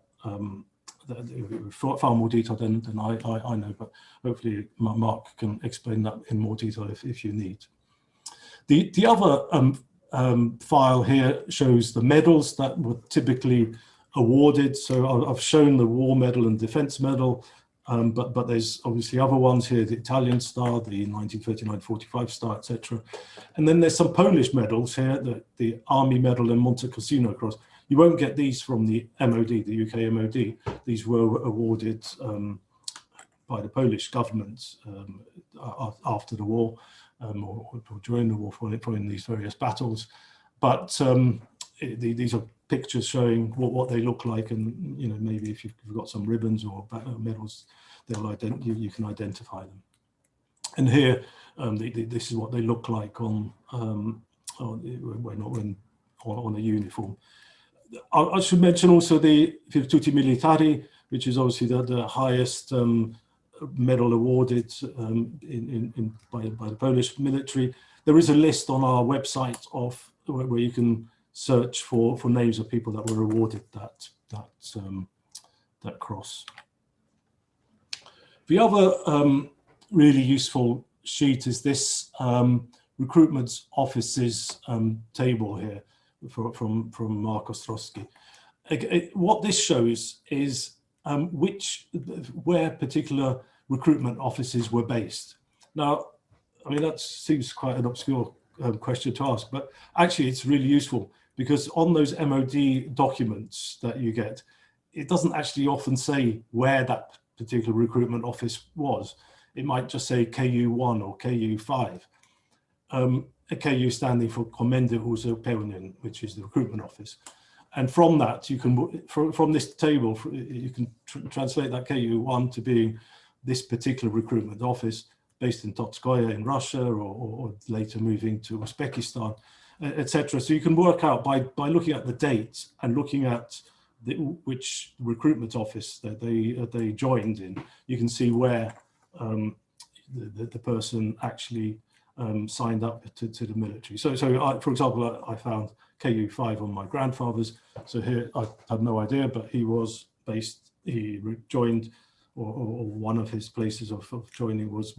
far more detailed than I know, but hopefully Mark can explain that in more detail if you need. The other file here shows the medals that were typically awarded. So I've shown the War Medal and Defence Medal, but there's obviously other ones here, the Italian Star, the 1939-45 Star, etc. And then there's some Polish medals here, the Army Medal and Monte Cassino Cross. You won't get these from the MOD, the UK MOD. These were awarded by the Polish government after the war, or during the war following these various battles. But these are pictures showing what they look like, and you know, maybe if you've got some ribbons or medals, you can identify them. And here, this is what they look like on a uniform. I should mention also the Virtuti Militari, which is obviously the highest medal awarded by the Polish military. There is a list on our website of where you can search for names of people that were awarded that cross. The other really useful sheet is this recruitment offices table here from Mark Ostrowski. What this shows is where particular recruitment offices were based. Now, I mean, that seems quite an obscure question to ask, but actually it's really useful, because on those MOD documents that you get, it doesn't actually often say where that particular recruitment office was. It might just say KU1 or KU5. A KU standing for Komendy Uzupełnień, which is the recruitment office. And from that, you can, from this table, you can translate that KU1 to being this particular recruitment office based in Totskoye in Russia, or later moving to Uzbekistan, etc. So you can work out by looking at the dates and looking at which recruitment office that they joined in, you can see where the person actually signed up to the military. So for example, I found KU5 on my grandfather's. So here I had no idea, but he joined, or one of his places of joining was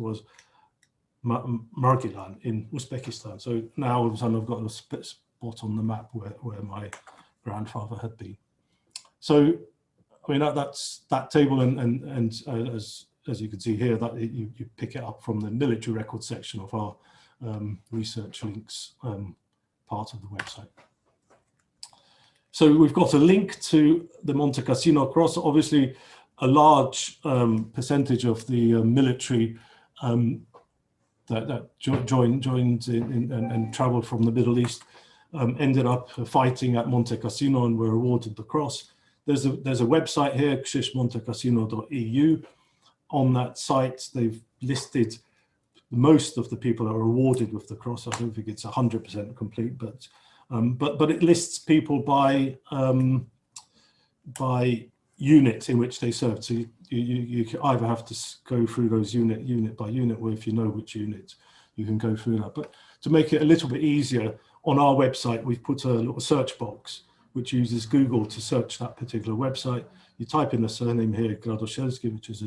Margilan in Uzbekistan. So now all of a sudden I've got a spot on the map where my grandfather had been. So I mean that's that table, and as you can see here, that you pick it up from the military records section of our research links part of the website. So we've got a link to the Monte Cassino Cross. Obviously, a large percentage of the military that joined in and traveled from the Middle East ended up fighting at Monte Cassino and were awarded the cross. There's a website here, krzyżmontecassino.eu. On that site, they've listed most of the people that are awarded with the cross. I don't think it's 100% complete, but it lists people by unit in which they served. So you either have to go through those unit by unit, or if you know which unit, you can go through that. But to make it a little bit easier, on our website, we've put a little search box which uses Google to search that particular website. You type in the surname here, Gradoszewski, which is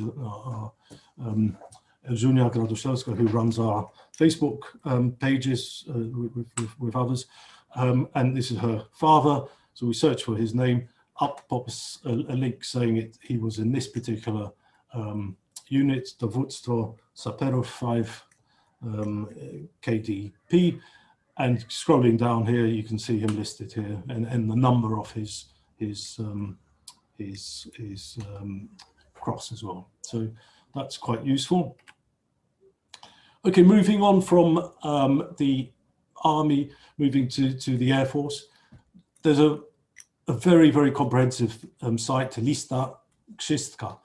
Junia Graduszewska, who runs our Facebook pages with others. And this is her father. So we search for his name. Up pops a link saying he was in this particular unit, Dowództwo Saperów 5 KDP. And scrolling down here, you can see him listed here, and the number of his cross as well. So that's quite useful. Okay, moving on from the army, moving to the Air Force. There's a very, very comprehensive site, Lista Wszystka,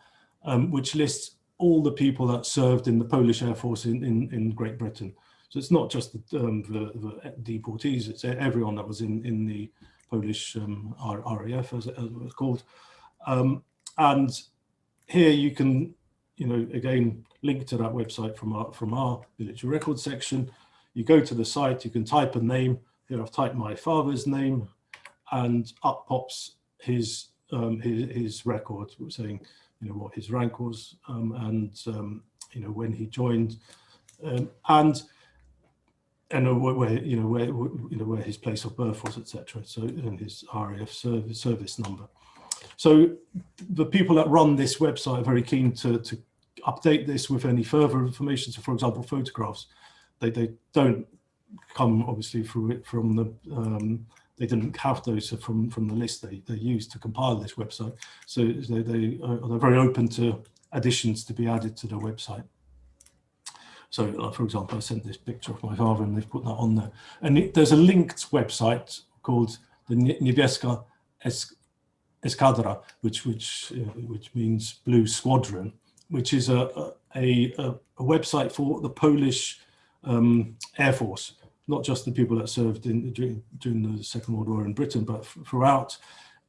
which lists all the people that served in the Polish Air Force in Great Britain. So it's not just the deportees, it's everyone that was in the Polish RAF, as it was called. And here you can, again, link to that website from our military records section. You go to the site, you can type a name. Here I've typed my father's name, and up pops his record saying, what his rank was, and when he joined, and where his place of birth was, etc. So, and his RAF service number. So the people that run this website are very keen to update this with any further information. So, for example, photographs, they don't come obviously from the. They didn't have those from the list they used to compile this website. So they're very open to additions to be added to the website. So, for example, I sent this picture of my father, and they've put that on there. And there's a linked website called the Niebieska Eskadra, which means Blue Squadron, which is a website for the Polish Air Force, not just the people that served during the Second World War in Britain, but throughout.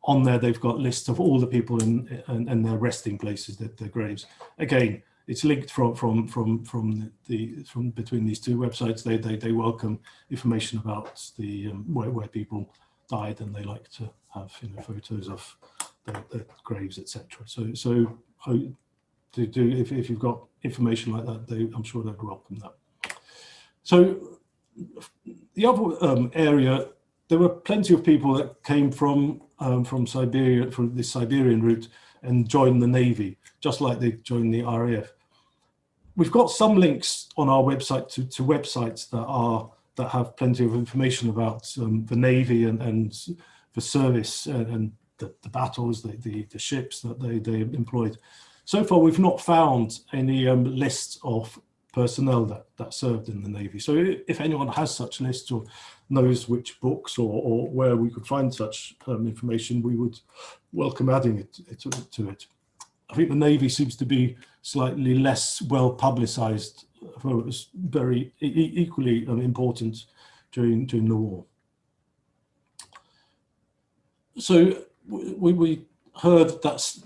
On there, they've got lists of all the people and their resting places, their graves. Again, it's linked from between these two websites. They welcome information about the where people died, and they like to have photos of their graves, etc. So if you've got information like that, I'm sure they'd welcome that. So the other area, there were plenty of people that came from Siberia, from this Siberian route, and joined the Navy, just like they joined the RAF. We've got some links on our website to websites that have plenty of information about the Navy and the service and the battles, the ships that they employed. So far, we've not found any lists of personnel that served in the Navy. So if anyone has such lists or knows which books or where we could find such information, we would welcome adding it to it. I think the Navy seems to be slightly less well publicized, though it was very equally important during the war. So we heard that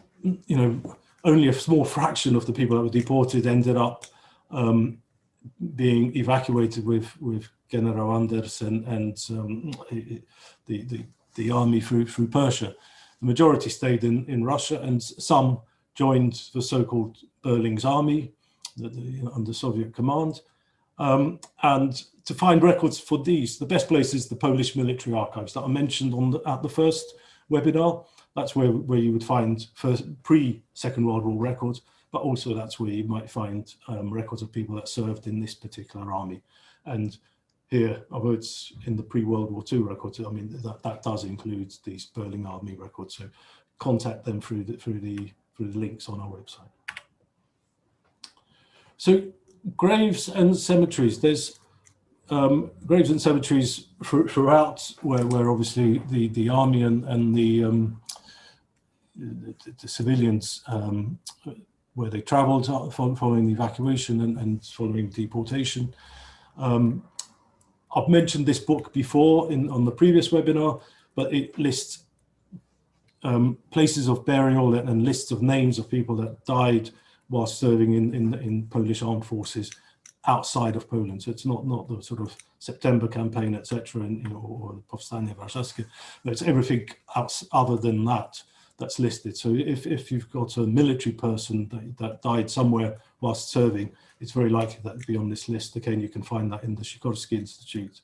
only a small fraction of the people that were deported ended up being evacuated with General Anders and the army through Persia. The majority stayed in Russia, and some joined the so-called Berling's army under Soviet command. And to find records for these, the best place is the Polish military archives that I mentioned at the first webinar. That's where you would find pre-Second World War records, but also that's where you might find records of people that served in this particular army. And here, although it's in the pre-World War II records, I mean, that does include these Berlin Army records. So contact them through the links on our website. So graves and cemeteries. There's graves and cemeteries throughout where obviously the army and the civilians where they travelled following the evacuation and following deportation. I've mentioned this book before on the previous webinar, but it lists places of burial and lists of names of people that died while serving in Polish armed forces outside of Poland. So it's not the sort of September campaign, etc., or the Powstanie Warszawskie, but it's everything else other than that. that's listed. So if you've got a military person that died somewhere whilst serving, it's very likely that it'd be on this list. Again, you can find that in the Sikorski Institute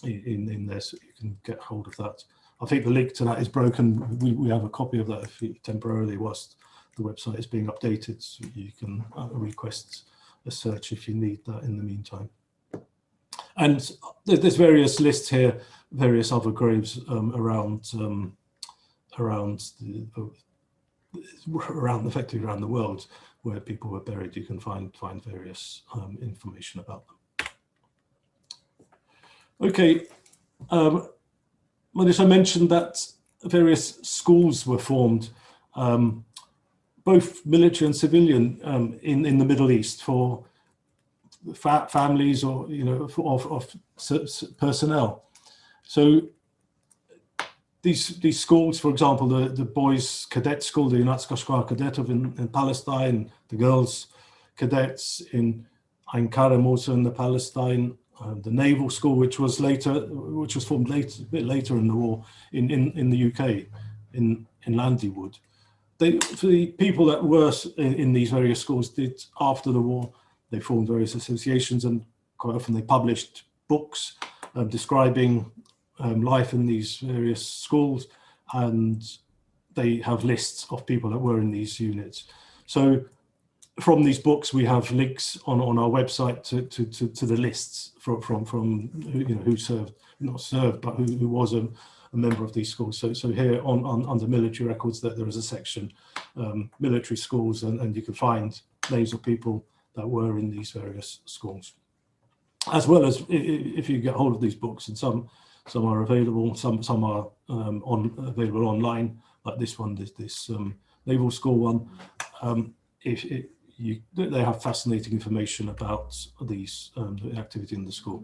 in there, so you can get hold of that. I think the link to that is broken. We have a copy of that if you temporarily whilst the website is being updated, so you can request a search if you need that in the meantime. And there's various lists here, various other graves around effectively around the world where people were buried. You can find various information about them. Okay, Marysia mentioned that various schools were formed, both military and civilian, in the Middle East for families or of personnel. So these schools, for example, the boys' cadet school, the Junacka Szkoła Kadetów in Palestine, the girls' cadets in Ain Karem, also in the Palestine, the naval school, which was formed a bit later in the war in the UK, in Landywood. For the people that were in these various schools did after the war, they formed various associations, and quite often they published books describing life in these various schools, and they have lists of people that were in these units. So from these books, we have links on our website to the lists from who served, not served, but who was a member of these schools. So here under military records, that there is a section, military schools, and you can find names of people that were in these various schools, as well as if you get hold of these books, and some are available, some are available online, like this one, this naval school one. They have fascinating information about these the activity in the school.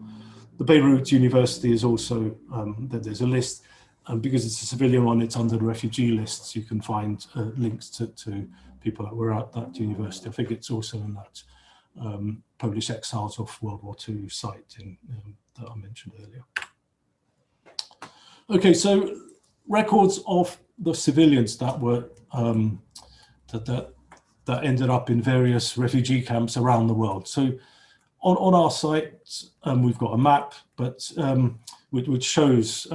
The Beirut University is also there's a list, and because it's a civilian one, it's under the refugee lists. You can find links to people that were at that university. I think it's also in that Polish Exiles of World War II site that I mentioned earlier. Okay, so records of the civilians that were that ended up in various refugee camps around the world. So on our site, we've got a map, but which shows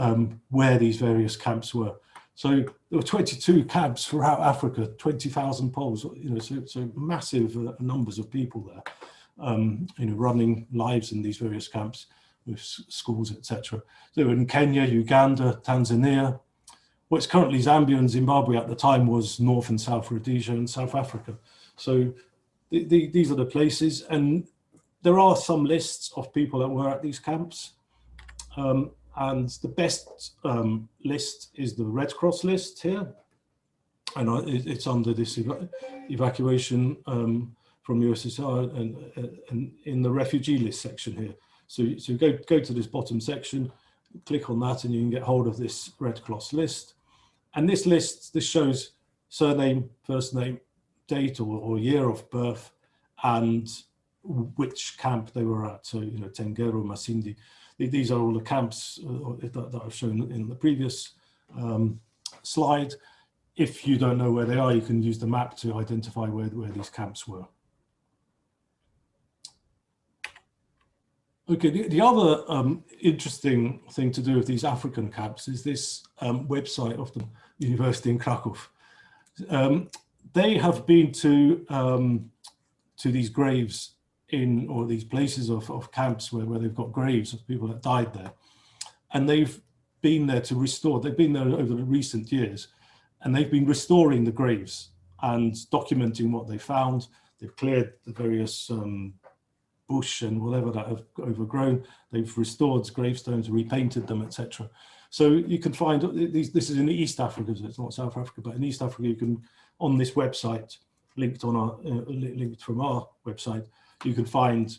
where these various camps were. So there were 22 camps throughout Africa, 20,000 Poles, so massive numbers of people there, running lives in these various camps with schools, etc. They were in Kenya, Uganda, Tanzania. What's currently Zambia and Zimbabwe at the time was North and South Rhodesia and South Africa. So these are the places, and there are some lists of people that were at these camps. And the best list is the Red Cross list here. And it's under this evacuation from USSR and in the refugee list section here. So go to this bottom section, click on that, and you can get hold of this Red Cross list. And this list, this shows surname, first name, date or year of birth, and which camp they were at. So, Tengeru, Masindi. These are all the camps that I've shown in the previous slide. If you don't know where they are, you can use the map to identify where these camps were. Okay, the other interesting thing to do with these African camps is this website of the University in Krakow. They have been to these graves or these places of camps where they've got graves of people that died there. And they've been there to restore, they've been there over the recent years, and they've been restoring the graves and documenting what they found. They've cleared the various bush and whatever that have overgrown. They've restored gravestones, repainted them, etc. So you can find these. This is in East Africa, so it's not South Africa, but in East Africa, you can, on this website, linked from our website, you can find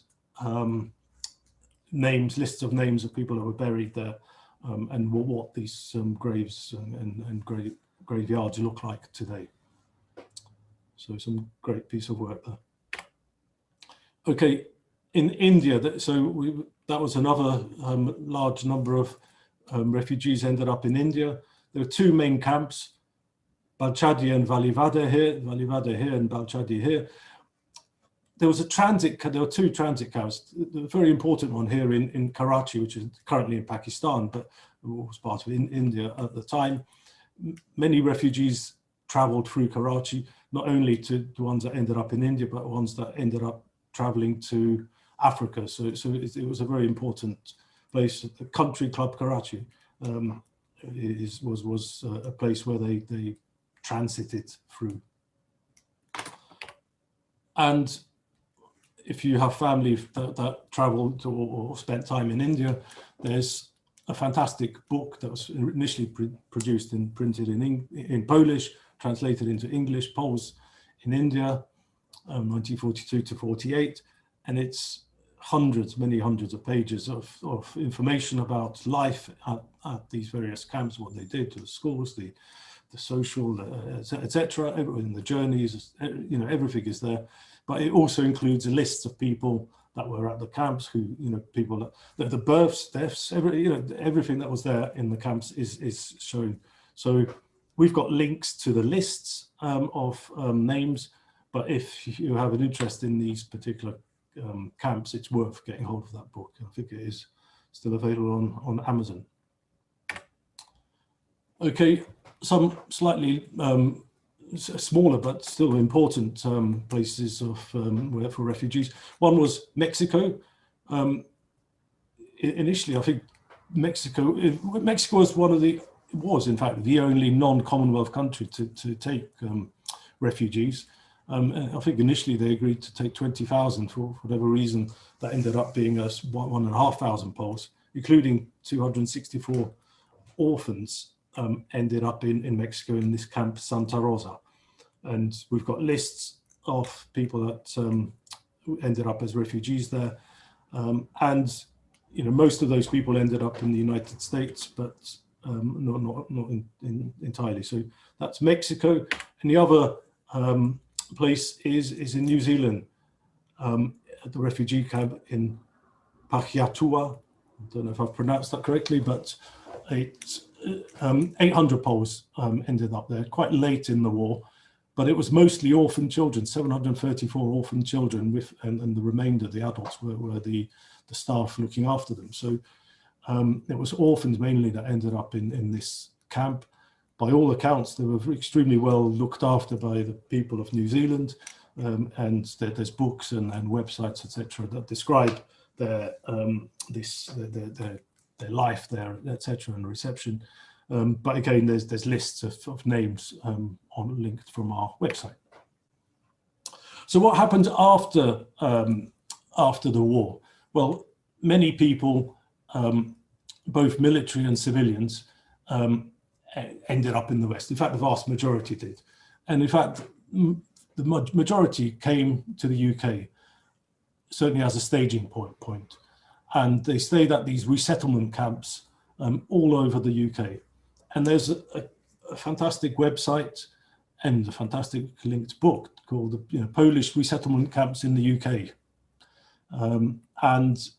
lists of names of people that were buried there, and what these graves and graveyards look like today. So some great piece of work there. Okay, in India, that was another large number of refugees ended up in India. There were two main camps. Balchadi and Valivade here and Balchadi here. There was a transit, there were two transit camps. The very important one here in Karachi, which is currently in Pakistan, but was part of India at the time. Many refugees traveled through Karachi, not only to the ones that ended up in India, but ones that ended up traveling to Africa. So it was a very important place. The Country Club Karachi was a place where they transited through. And if you have family that traveled or spent time in India, there's a fantastic book that was initially produced and printed in Polish, translated into English, Poles in India, 1942 to 48. And it's many hundreds of pages of information about life at these various camps, what they did to the schools, the social, etc. In the journeys, everything is there. But it also includes a list of people that were at the camps, who, people that the births, deaths, everything that was there in the camps is shown. So we've got links to the lists of names, but if you have an interest in these particular camps, it's worth getting hold of that book. I think it is still available on Amazon. Okay, some slightly smaller but still important places for refugees. One was Mexico. Initially, I think Mexico was in fact the only non-Commonwealth country to take refugees. And I think initially they agreed to take 20,000 for whatever reason. That ended up being 1,500 Poles, including 264 orphans. Ended up in Mexico in this camp Santa Rosa, and we've got lists of people that ended up as refugees there, and most of those people ended up in the United States, but not entirely. So that's Mexico, and the other place is in New Zealand, at the refugee camp in Pahiatua. I don't know if I've pronounced that correctly, but 800 Poles ended up there quite late in the war, but it was mostly orphan children, 734 orphan children, and the remainder, the adults, were the staff looking after them. So it was orphans mainly that ended up in this camp. By all accounts, they were extremely well looked after by the people of New Zealand, and there's books and websites, etc., that describe their life there, etc., and reception. But again, there's lists of names linked from our website. So what happened after the war? Well, many people, both military and civilians, ended up in the West. In fact, the vast majority did. And in fact, the majority came to the UK, certainly as a staging point. And they stayed at these resettlement camps all over the UK. And there's a fantastic website and a fantastic linked book called the Polish Resettlement Camps in the UK. And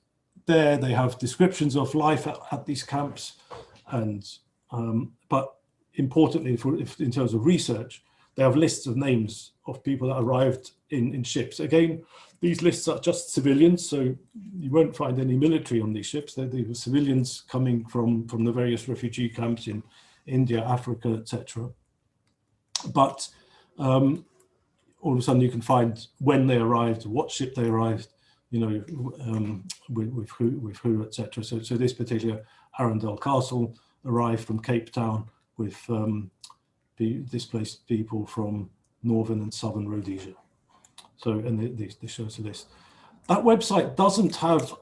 there they have descriptions of life at these camps. And but importantly, in terms of research, they have lists of names of people that arrived in ships. Again, these lists are just civilians, so you won't find any military on these ships. They were civilians coming from the various refugee camps in India, Africa, etc. But all of a sudden you can find when they arrived, what ship they arrived, with who, etc. So this particular Arundel Castle arrived from Cape Town with displaced people from northern and southern Rhodesia. So, and they show us this. That website doesn't have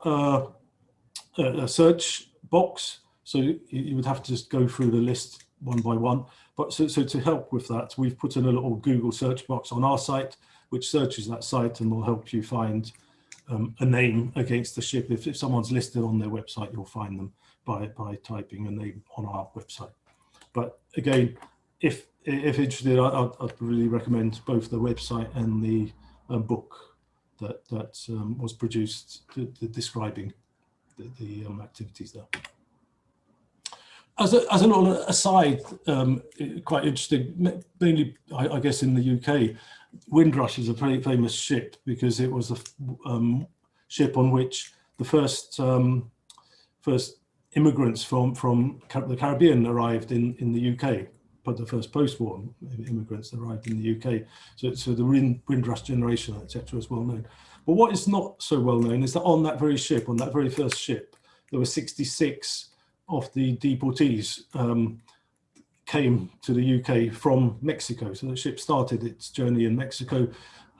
a search box, so you would have to just go through the list one by one. But so to help with that, we've put in a little Google search box on our site, which searches that site and will help you find a name against the ship. If someone's listed on their website, you'll find them by typing a name on our website. But again, if interested, I'd really recommend both the website and the book that was produced describing the activities there. as a little aside, quite interesting, mainly I guess in the UK, Windrush is a very famous ship because it was a ship on which the first immigrants from the Caribbean arrived in the UK, but the first post-war immigrants arrived in the UK. So the Windrush generation, etc., is well known. But what is not so well known is that on that very ship, on that very first ship, there were 66 of the deportees came to the UK from Mexico. So the ship started its journey in Mexico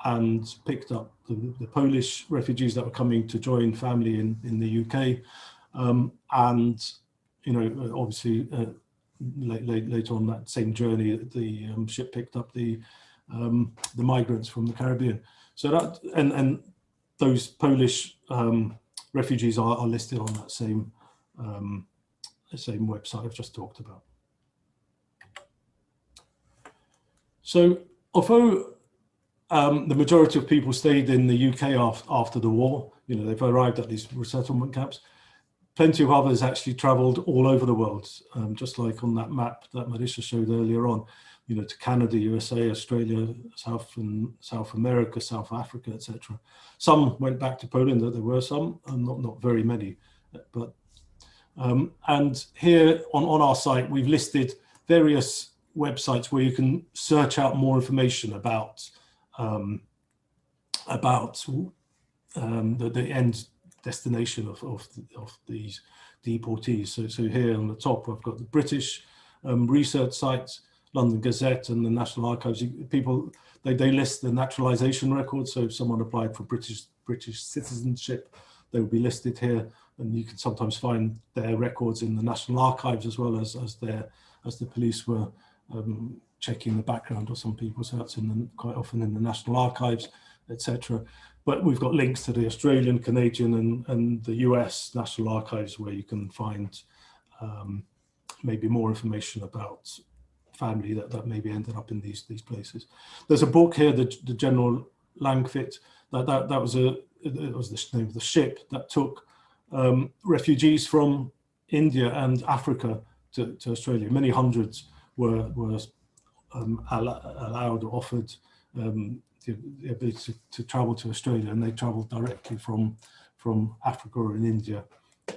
and picked up the Polish refugees that were coming to join family in the UK. And, you know, obviously later on that same journey, the ship picked up the migrants from the Caribbean. So that, and those Polish refugees are listed on that same website I've just talked about. So although the majority of people stayed in the UK after the war, you know, they've arrived at these resettlement camps, plenty of others actually travelled all over the world, just like on that map that Marysia showed earlier on, you know, to Canada, USA, Australia, South America, South Africa, etc. Some went back to Poland, there were some, and not very many. But and here on our site, we've listed various websites where you can search out more information about the end destination of these deportees. So here on the top, I've got the British research sites, London Gazette and the National Archives. People, they list the naturalization records. So if someone applied for British citizenship, they will be listed here, and you can sometimes find their records in the National Archives as well as the police were checking the background of some people. So that's quite often in the National Archives, etc. But we've got links to the Australian, Canadian, and the US National Archives where you can find maybe more information about family that maybe ended up in these places. There's a book here, the General Langfit, that was the name of the ship that took refugees from India and Africa to Australia. Many hundreds were allowed or offered the ability to travel to Australia, and they travelled directly from Africa or in India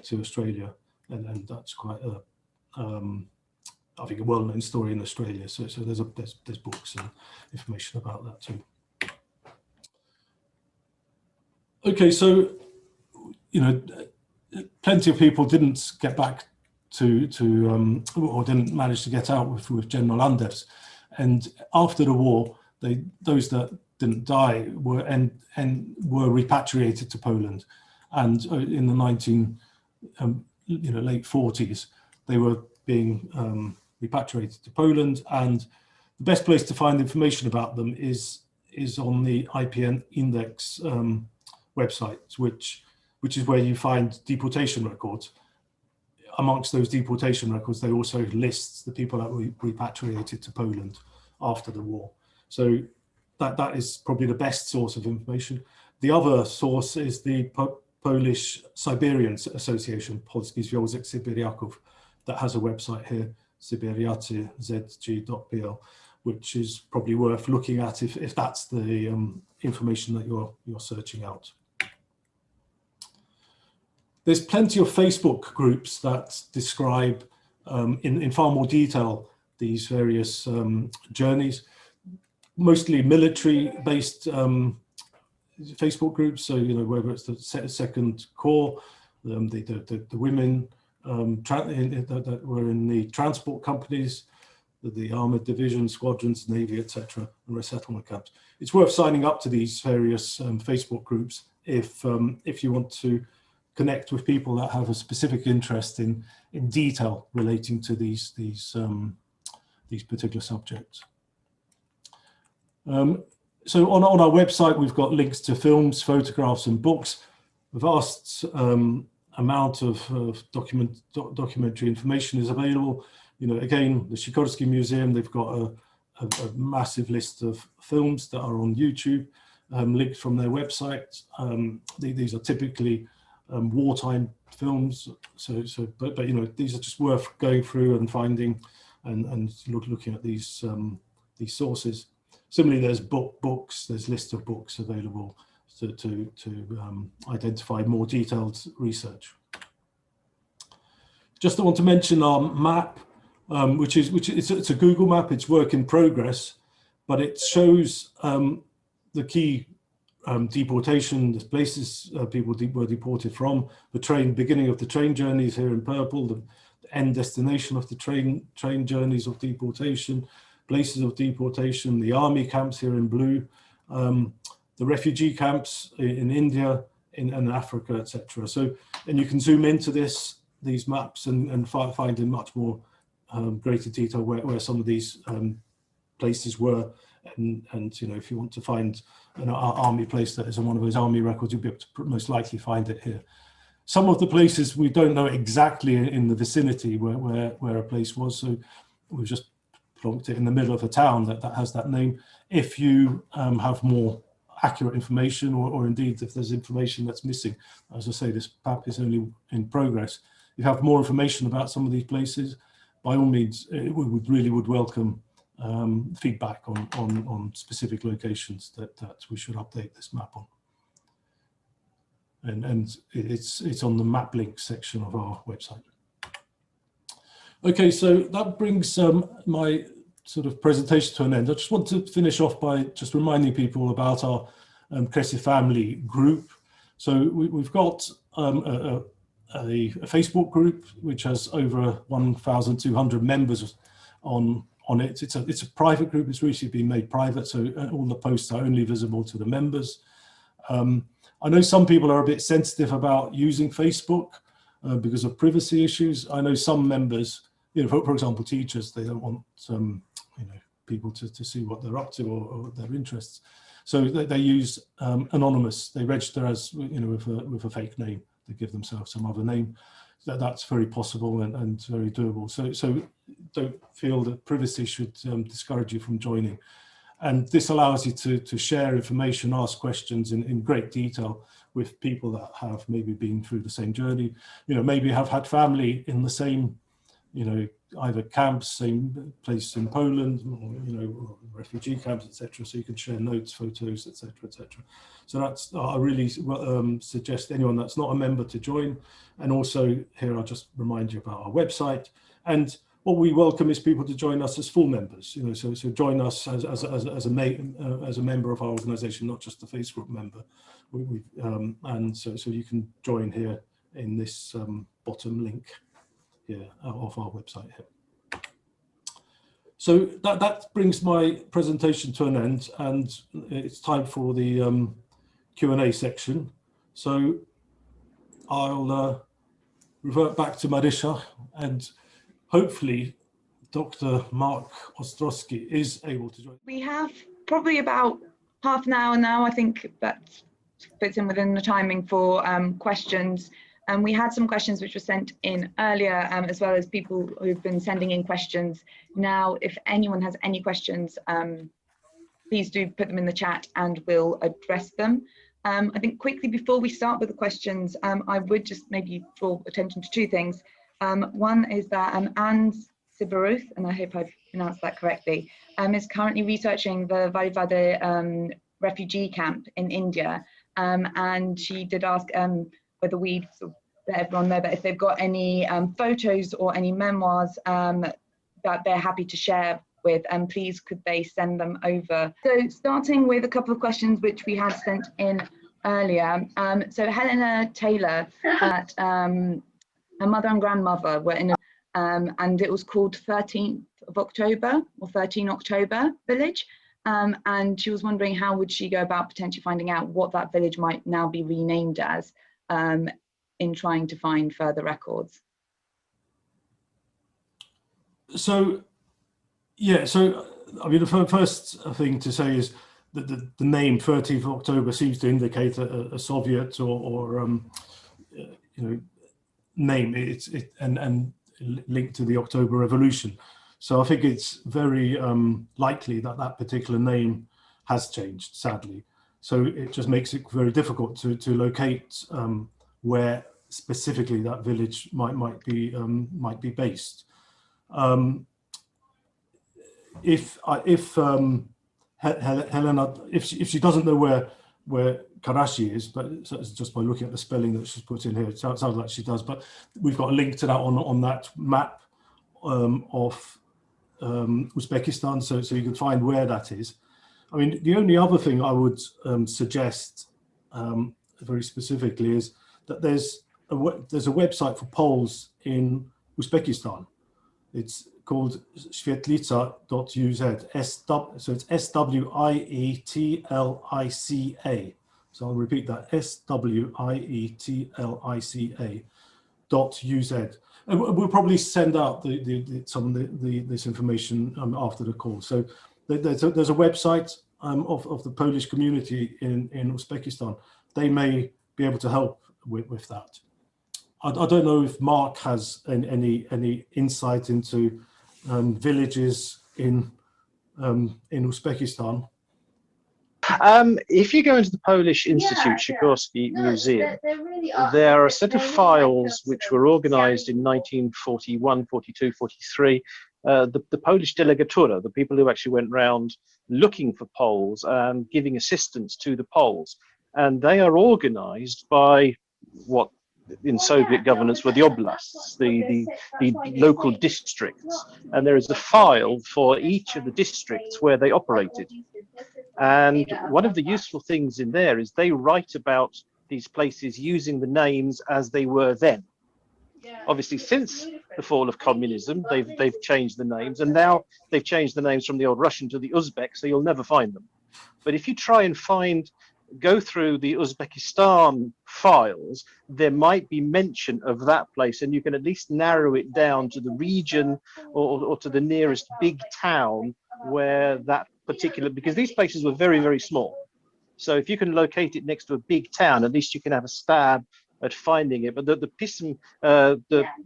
to Australia, and that's quite a I think a well-known story in Australia. So there's books and information about that too. Okay, so you know, plenty of people didn't get back to or didn't manage to get out with General Anders, and after the war, those that didn't die were repatriated to Poland, and in the late 40s, they were being repatriated to Poland. And the best place to find information about them is on the IPN Index website, which is where you find deportation records. Amongst those deportation records, they also list the people that were repatriated to Poland after the war. So that is probably the best source of information. The other source is the Polish Siberian Association, Polski Związek Syberiaków, that has a website here, syberiacy.zg.pl, which is probably worth looking at if that's the information that you're searching out. There's plenty of Facebook groups that describe in far more detail these various journeys, mostly military-based Facebook groups. So, you know, whether it's the Second Corps, the women that were in the transport companies, the armored division, squadrons, navy, etc., and resettlement camps. It's worth signing up to these various Facebook groups if you want to connect with people that have a specific interest in detail relating to these particular subjects. So on our website, we've got links to films, photographs, and books. A vast amount of documentary information is available. You know, again, the Sikorski Museum, they've got a massive list of films that are on YouTube, linked from their website. These are typically wartime films. But you know, these are just worth going through and finding, and looking at these sources. Similarly, there's books. There's lists of books available to identify more detailed research. Just I want to mention our map, which it's a Google map. It's work in progress, but it shows the key deportation, the places people were deported from, the beginning of the train journeys here in purple, the end destination of the train journeys of deportation, places of deportation, the army camps here in blue, the refugee camps in India, in Africa, etc. So, and you can zoom into these maps and find in much more greater detail where some of these places were. And you know, if you want to find an army place that is on one of those army records, you'll be able to most likely find it here. Some of the places we don't know exactly in the vicinity where a place was, so we've just plonked it in the middle of a town that has that name. If you have more accurate information, or indeed if there's information that's missing, as I say, this map is only in progress. If you have more information about some of these places, by all means, we really would welcome feedback on specific locations that we should update this map on. And it's on the map link section of our website. Okay, so that brings my sort of presentation to an end. I just want to finish off by just reminding people about our Kresy family group. So we've got a Facebook group which has over 1,200 members on it. It's a private group. It's recently been made private, so all the posts are only visible to the members. I know some people are a bit sensitive about using Facebook because of privacy issues. I know some members, you know, for example, teachers, they don't want you know, people to see what they're up to or their interests. So they use anonymous. They register as, you know, with a fake name. They give themselves some other name. That's very possible and very doable. So don't feel that privacy should discourage you from joining. And this allows you to share information, ask questions in great detail with people that have maybe been through the same journey, you know, maybe have had family in the same, you know, either camps, same place in Poland, or, you know, or refugee camps, etc. So you can share notes, photos, etc., etc. So that's, I really suggest anyone that's not a member to join. And also here, I'll just remind you about our website. And what we welcome is people to join us as full members. You know, so join us as a member of our organisation, not just a Facebook member. And so you can join here in this bottom link here of our website here. So that brings my presentation to an end, and it's time for the Q&A section. So I'll revert back to Marysia, and hopefully Dr. Mark Ostrowski is able to join. We have probably about half an hour now. I think that fits in within the timing for questions. And we had some questions which were sent in earlier, as well as people who've been sending in questions. Now, if anyone has any questions, please do put them in the chat and we'll address them. I think quickly before we start with the questions, I would just maybe draw attention to two things. One is that Anne Siberuth, and I hope I've pronounced that correctly, is currently researching the WWII refugee camp in India. And she did ask whether we'd sort of let everyone know that if they've got any photos or any memoirs that they're happy to share with, please could they send them over. So starting with a couple of questions which we had sent in earlier. So Helena Taylor, at her mother and grandmother were in a, and it was called 13th of October or 13 October village. And she was wondering how would she go about potentially finding out what that village might now be renamed as in trying to find further records. So, yeah, so I mean, the first thing to say is that the name 13th of October seems to indicate a Soviet or you know, name. And linked to the October Revolution. So I think it's very likely that that particular name has changed, sadly. So it just makes it very difficult to locate where specifically that village might be based. If Helena, if she doesn't know where Karachi is, but it's just by looking at the spelling that she's put in here, it sounds like she does. But we've got a link to that on that map of Uzbekistan, so you can find where that is. I mean, the only other thing I would suggest very specifically is that there's a website for Poles in Uzbekistan. It's called Świetlica.uz. So it's SWIETLICA. So I'll repeat that, SWIETLICA.uz. And we'll probably send out some of this information after the call. So there's a website of the Polish community in Uzbekistan. They may be able to help with that. I don't know if Mark has any insight into villages in Uzbekistan. If you go into the Polish Institute Sikorski Museum, there are a set of files which were organized in 1941, 42, 43. The Polish delegatura, the people who actually went round looking for Poles and giving assistance to the Poles. And they are organized by what in Soviet governance were the oblasts, the local districts. And there is a file for each of the districts where they operated. And one of the useful things in there is they write about these places using the names as they were then. Obviously, since the fall of communism, they've changed the names, and now they've changed the names from the old Russian to the Uzbek, so you'll never find them. But if you try and go through the Uzbekistan files, there might be mention of that place, and you can at least narrow it down to the region or to the nearest big town where that particular, because these places were very, very small. So if you can locate it next to a big town, at least you can have a stab at finding it. But the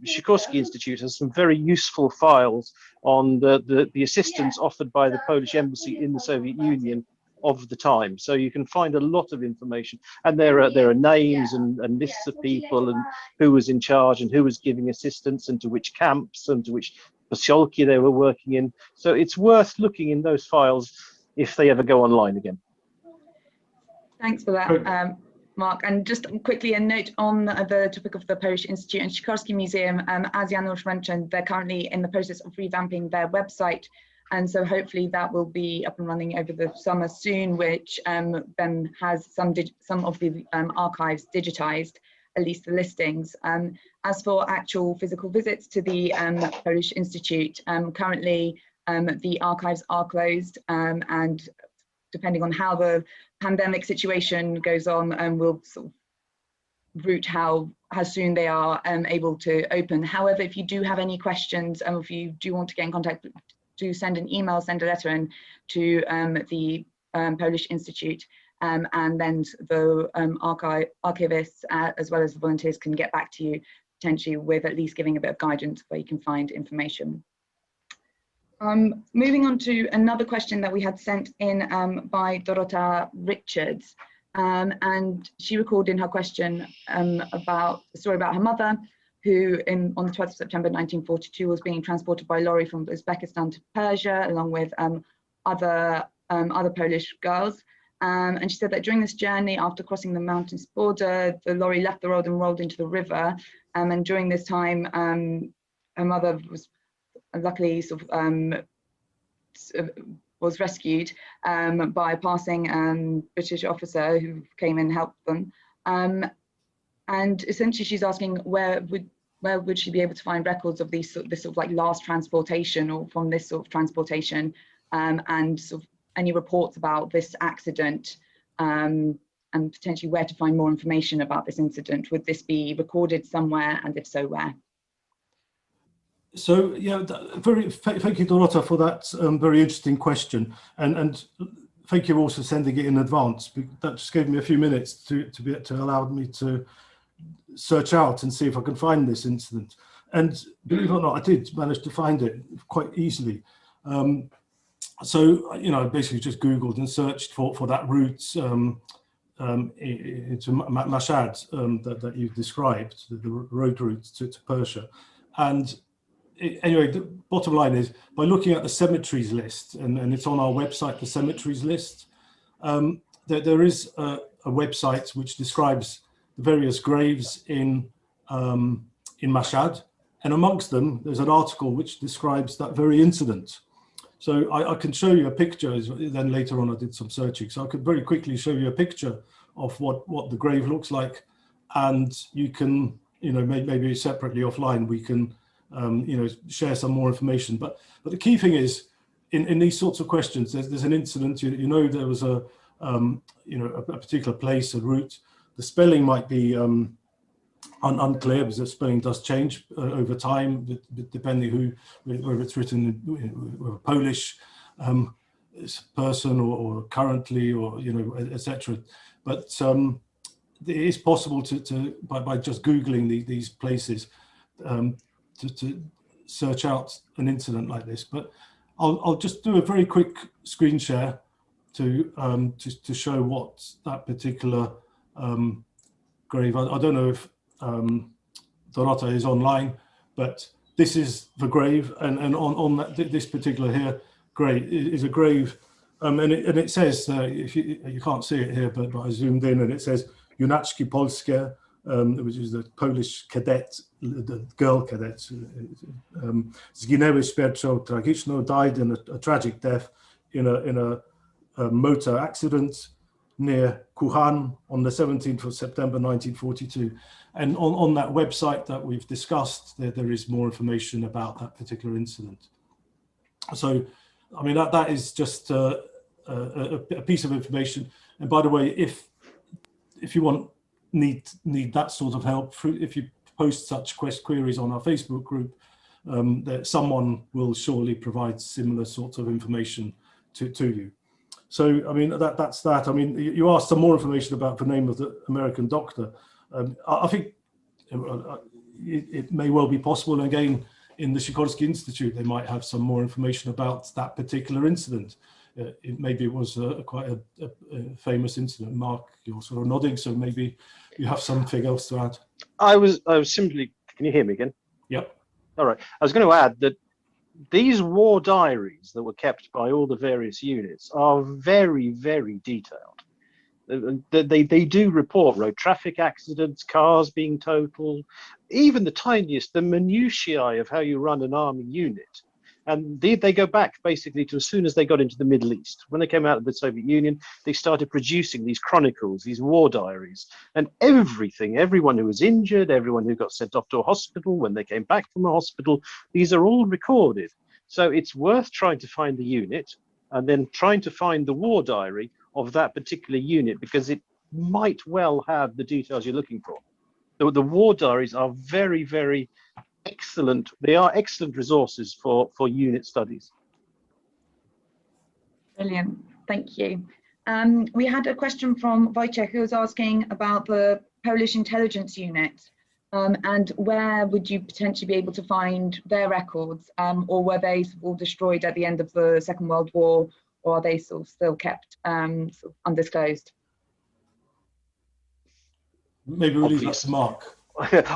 Sikorski Institute has some very useful files on the assistance offered by the Polish embassy in the Soviet Union of the time. So you can find a lot of information, and there are names and lists of people and who was in charge and who was giving assistance and to which camps and to which posyolki they were working in. So it's worth looking in those files if they ever go online again. Thanks for that, Mark. And just quickly a note on the topic of the Polish Institute and Sikorski Museum, as Janusz mentioned, they're currently in the process of revamping their website. And so hopefully that will be up and running over the summer soon, which then has some of the archives digitized, at least the listings. As for actual physical visits to the Polish Institute, currently the archives are closed, and depending on how the pandemic situation goes on, we'll sort of route how soon they are able to open. However, if you do have any questions, and if you do want to get in contact, do send an email, send a letter in to the Polish Institute, and then the archivists as well as the volunteers can get back to you, potentially with at least giving a bit of guidance where you can find information. Moving on to another question that we had sent in by Dorota Richards, and she recorded in her question about a story about her mother, who on the 12th of September 1942 was being transported by lorry from Uzbekistan to Persia along with other Polish girls. And she said that during this journey, after crossing the mountainous border, the lorry left the road and rolled into the river. And during this time, her mother was luckily was rescued by a passing British officer who came and helped them. And essentially, she's asking where would she be able to find records of this sort of like last transportation, or from this sort of transportation, and sort of any reports about this accident, and potentially where to find more information about this incident. Would this be recorded somewhere, and if so, where? So yeah, thank you, Dorota, for that very interesting question, and thank you also for sending it in advance. That just gave me a few minutes to allow me to search out and see if I can find this incident. And believe it or not, I did manage to find it quite easily. So, you know, I basically just Googled and searched for that route into Mashhad that you've described, the road route to Persia. And anyway, the bottom line is, by looking at the cemeteries list, and it's on our website, the cemeteries list, there is a website which describes the various graves in Mashhad, and amongst them, there's an article which describes that very incident. So I can show you a picture, then later on I did some searching, so I could very quickly show you a picture of what the grave looks like, and you can, maybe separately offline, we can, share some more information. But the key thing is, in these sorts of questions, there's an incident, there was a particular place, a route. The spelling might be unclear, because the spelling does change over time, depending whether it's written with a Polish person or currently, or etc. But it is possible to by just Googling these places to search out an incident like this. But I'll just do a very quick screen share to show what that particular grave. I don't know if Dorota is online, but this is the grave, and on this particular grave is a grave, and it says, if you can't see it here, but I zoomed in, and it says Junaczki Polskie, which is the Polish cadet, the girl cadet, zginęły śmiercią tragiczną, died in a tragic death in a motor accident near Kuhan on the 17th of September 1942. And on that website that we've discussed, there is more information about that particular incident. So, I mean, that is just a piece of information. And by the way, if you need that sort of help, if you post such queries on our Facebook group, that someone will surely provide similar sorts of information to you. So, I mean, that's that. I mean, you asked some more information about the name of the American doctor. I think it may well be possible. Again, in the Sikorski Institute, they might have some more information about that particular incident. Maybe it was quite a famous incident. Mark, you're sort of nodding, so maybe you have something else to add. I was simply, can you hear me again? Yep. All right. I was going to add that these war diaries that were kept by all the various units are very, very detailed. They do report road traffic accidents, cars being totaled, even the tiniest, the minutiae of how you run an army unit. And they go back basically to as soon as they got into the Middle East. When they came out of the Soviet Union, they started producing these chronicles, these war diaries, and everyone who was injured, everyone who got sent off to a hospital, when they came back from a hospital, these are all recorded. So it's worth trying to find the unit and then trying to find the war diary of that particular unit, because it might well have the details you're looking for. The war diaries are very, very excellent. They are excellent resources for unit studies. Brilliant, thank you. We had a question from Wojciech, who was asking about the Polish intelligence unit, and where would you potentially be able to find their records, or were they all destroyed at the end of the Second World War, or are they sort of still kept sort of undisclosed? Maybe we'll leave that to Mark.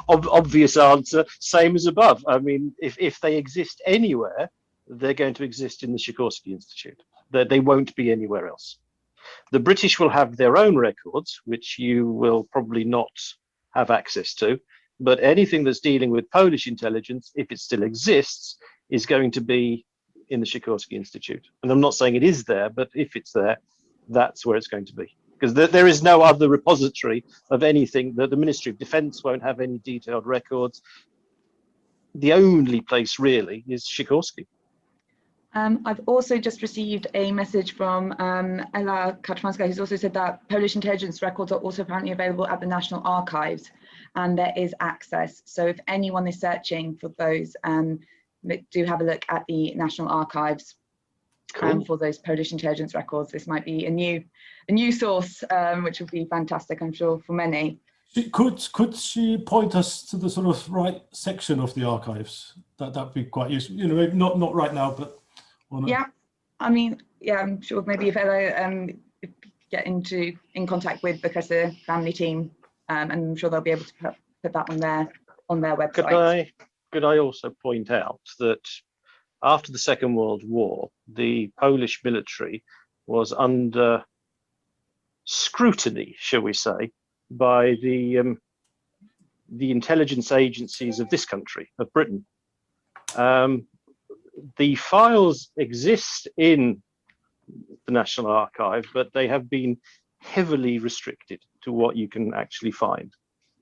Obvious answer, same as above. I mean, if they exist anywhere, they're going to exist in the Sikorski Institute. They won't be anywhere else. The British will have their own records, which you will probably not have access to, but anything that's dealing with Polish intelligence, if it still exists, is going to be in the Sikorski Institute. And I'm not saying it is there, but if it's there, that's where it's going to be. Because there is no other repository of anything. That the Ministry of Defense won't have any detailed records. The only place really is Sikorski. I've also just received a message from Ella Kaczmarska, who's also said that Polish intelligence records are also apparently available at the National Archives, and there is access. So if anyone is searching for those, do have a look at the National Archives. Cool. For those Polish intelligence records. This might be a new source, which would be fantastic, I'm sure, for many. Could she point us to the sort of right section of the archives? That'd be quite useful. You know, maybe not right now, but yeah. I mean, yeah, I'm sure maybe if Ella get in contact with the Kresy family team, and I'm sure they'll be able to put that on their website. Could I also point out that after the Second World War, the Polish military was under scrutiny, shall we say, by the intelligence agencies of this country, of Britain. The files exist in the National Archive, but they have been heavily restricted to what you can actually find.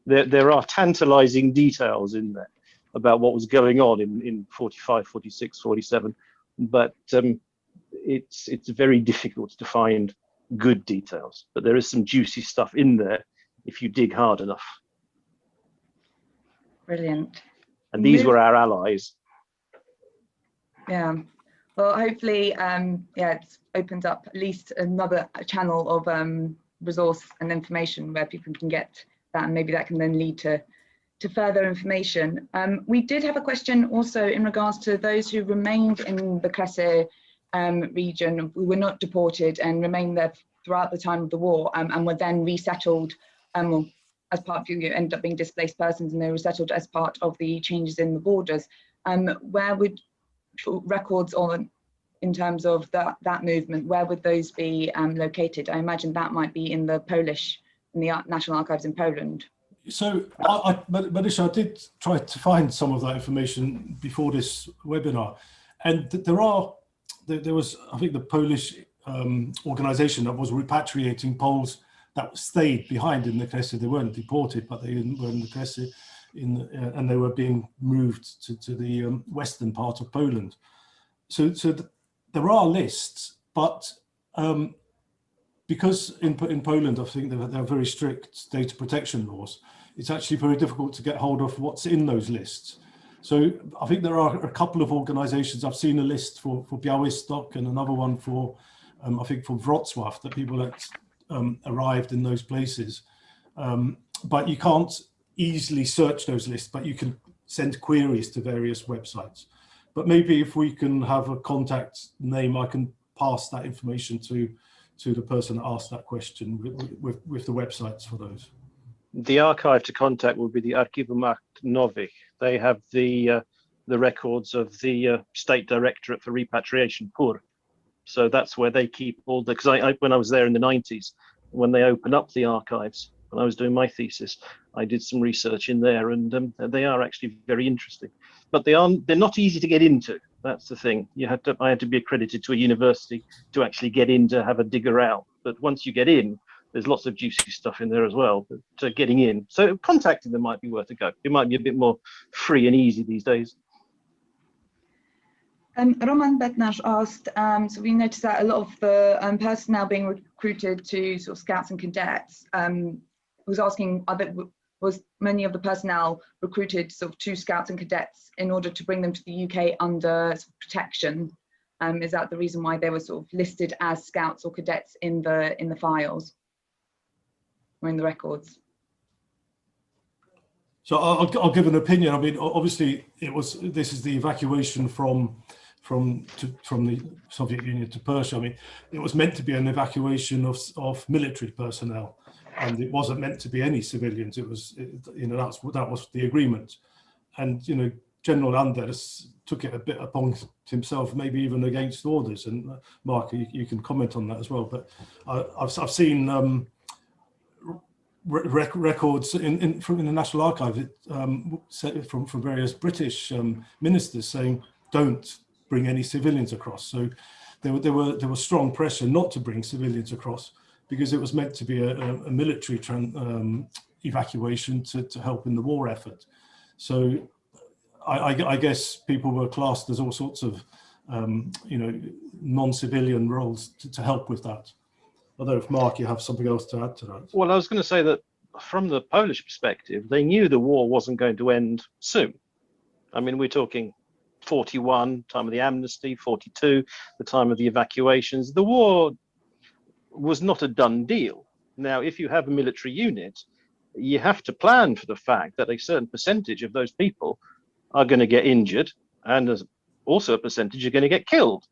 There are tantalizing details in there about what was going on in 45, 46, 47, but it's very difficult to find good details. But there is some juicy stuff in there if you dig hard enough. Brilliant. And these were our allies. Yeah. Well, hopefully, it opens up at least another channel of resource and information where people can get that, and maybe that can then lead to further information. We did have a question also in regards to those who remained in the Kresy region, who were not deported and remained there throughout the time of the war, and were then resettled, as part of you end up being displaced persons, and they were resettled as part of the changes in the borders. Where would records on, in terms of that movement, where would those be located? I imagine that might be in the National Archives in Poland. So, Marysia, I did try to find some of that information before this webinar, and there was, I think, the Polish organization that was repatriating Poles that stayed behind in the Kresy. They weren't deported, but they were in the Kresy, and they were being moved to the western part of Poland. So there are lists, but because in Poland, I think there are very strict data protection laws, it's actually very difficult to get hold of what's in those lists. So I think there are a couple of organizations. I've seen a list for Białystok and another one for, I think, for Wrocław, that people that arrived in those places. But you can't easily search those lists, but you can send queries to various websites. But maybe if we can have a contact name, I can pass that information to the person that asked that question with the websites for those. The archive to contact would be the Archiwum Nowych. They have the records of the State Directorate for Repatriation, PUR. So that's where they keep all the, because when I was there in the 90s, when they opened up the archives, when I was doing my thesis, I did some research in there, and they are actually very interesting. But they're not easy to get into. That's the thing. I had to be accredited to a university to actually get in to have a dig around. But once you get in, there's lots of juicy stuff in there as well. But getting in, so contacting them might be worth a go. It might be a bit more free and easy these days. Roman Betnash asked, so we noticed that a lot of the personnel being recruited to sort of scouts and cadets, was asking, was many of the personnel recruited sort of to scouts and cadets in order to bring them to the UK under sort of protection? Is that the reason why they were sort of listed as scouts or cadets in the files or in the records? So I'll give an opinion. I mean, obviously, this is the evacuation from the Soviet Union to Persia. I mean, it was meant to be an evacuation of military personnel, and it wasn't meant to be any civilians. It was, that was the agreement. And General Anders took it a bit upon himself, maybe even against orders. And Mark, you can comment on that as well. But I've seen records from the National Archive from various British ministers saying, don't bring any civilians across. So there was strong pressure not to bring civilians across, because it was meant to be a military evacuation to help in the war effort. So I guess people were classed as all sorts of non-civilian roles to help with that. Although, if Mark, you have something else to add to that. Well, I was going to say that from the Polish perspective, they knew the war wasn't going to end soon. I mean, we're talking 41, time of the amnesty, 42, the time of the evacuations. The war was not a done deal. Now, if you have a military unit, you have to plan for the fact that a certain percentage of those people are going to get injured, and there's also a percentage are going to get killed.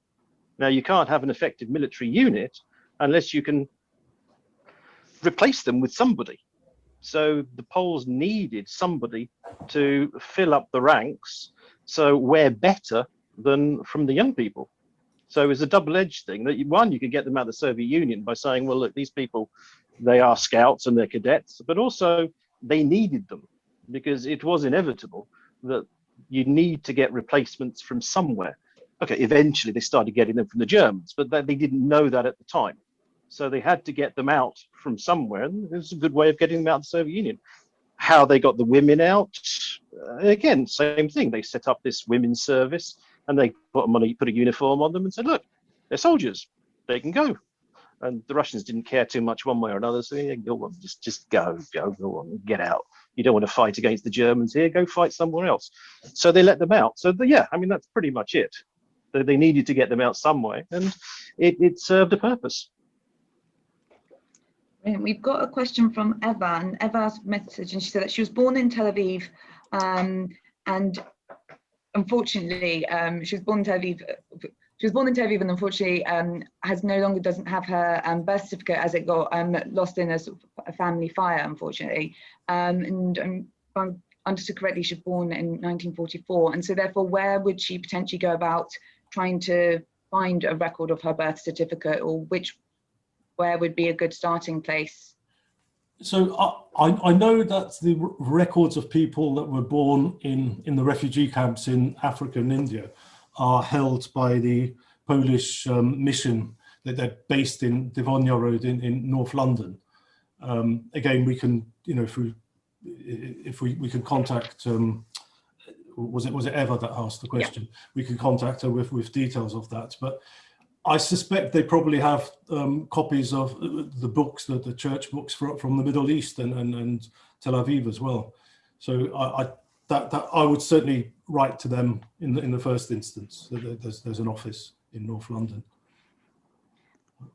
Now, you can't have an effective military unit unless you can replace them with somebody. So the Poles needed somebody to fill up the ranks. So where better than from the young people? So it was a double-edged thing that one, you could get them out of the Soviet Union by saying, well, look, these people, they are scouts and they're cadets, but also they needed them because it was inevitable that you need to get replacements from somewhere. Okay, eventually they started getting them from the Germans, but they didn't know that at the time. So they had to get them out from somewhere, and it was a good way of getting them out of the Soviet Union. How they got the women out, again, same thing. They set up this women's service, and they put a uniform on them and said, look, they're soldiers, they can go. And the Russians didn't care too much one way or another, so yeah, go on, just go on, get out. You don't want to fight against the Germans here, go fight somewhere else. So they let them out. So yeah, I mean, that's pretty much it. They needed to get them out some way, and it served a purpose. We've got a question from Eva, and Eva's message, and she said that she was born in Tel Aviv, and unfortunately, she was born in Tel Aviv, and unfortunately, doesn't have her birth certificate, as it got lost in a family fire, unfortunately. And if I understood correctly, she was born in 1944, and so therefore, where would she potentially go about trying to find a record of her birth certificate, or where would be a good starting place? So I know that the records of people that were born in the refugee camps in Africa and India are held by the Polish mission that they're based in Divonia Road in North London. Again, we can, you know, if we can contact, was it Eva that asked the question? Yeah. We can contact her with details of that. But I suspect they probably have copies of the books, the church books from the Middle East and Tel Aviv as well. So I would certainly write to them in the first instance. There's an office in North London.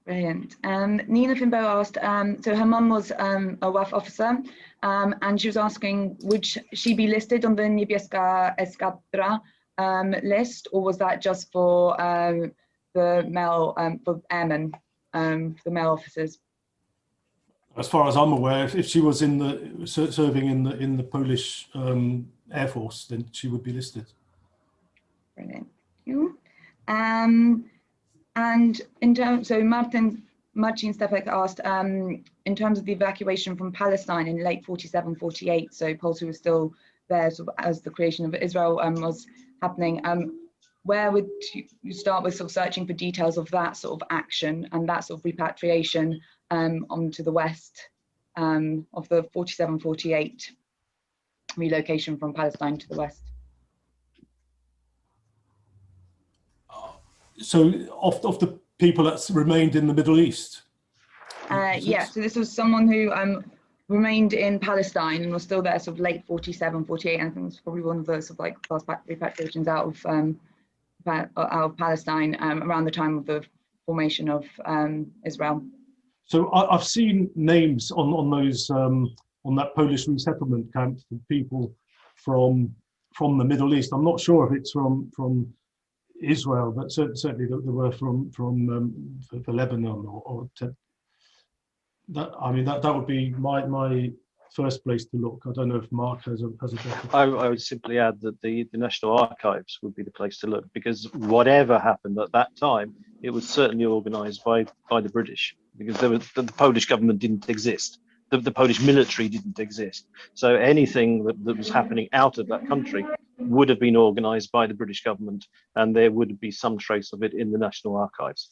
Brilliant. Nina Fimbo asked, so her mum was a WAF officer, and she was asking, would she be listed on the Niebieska Eskadra list, or was that just for the male, for airmen, the male officers? As far as I'm aware, if she was serving in the Polish Air Force, then she would be listed. Brilliant. Thank you. And in terms, so Marcin Stefek asked, in terms of the evacuation from Palestine in late 47-48, so Poles who were still there sort of as the creation of Israel was happening, where would you start with sort of searching for details of that sort of action and that sort of repatriation onto the west of the 47-48 relocation from Palestine to the west? So of the people that's remained in the Middle East? Yeah, so this was someone who remained in Palestine and was still there sort of late 47-48, and I think it's probably one of the sort of like first repatriations out of Palestine around the time of the formation of Israel. So I've seen names on those on that Polish resettlement camp for people from the Middle East. I'm not sure if it's from Israel, but certainly there were from Lebanon or that. I mean that would be my first place to look. I don't know if Mark has a better. I would simply add that the National Archives would be the place to look, because whatever happened at that time, it was certainly organised by the British, because the Polish government didn't exist. The Polish military didn't exist. So anything that was happening out of that country would have been organised by the British government, and there would be some trace of it in the National Archives.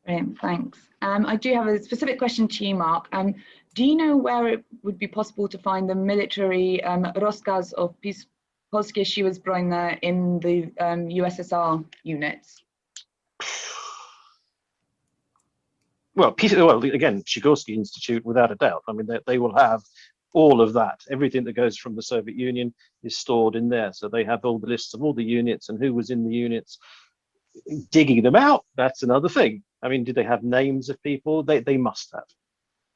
Brilliant, thanks. I do have a specific question to you, Mark. Do you know where it would be possible to find the military rozkaz of Polskie Siły Zbrojne in the USSR units? Well, again, Sikorski Institute, without a doubt. I mean, they will have all of that. Everything that goes from the Soviet Union is stored in there. So they have all the lists of all the units and who was in the units. Digging them out, that's another thing. I mean, did they have names of people? They must have.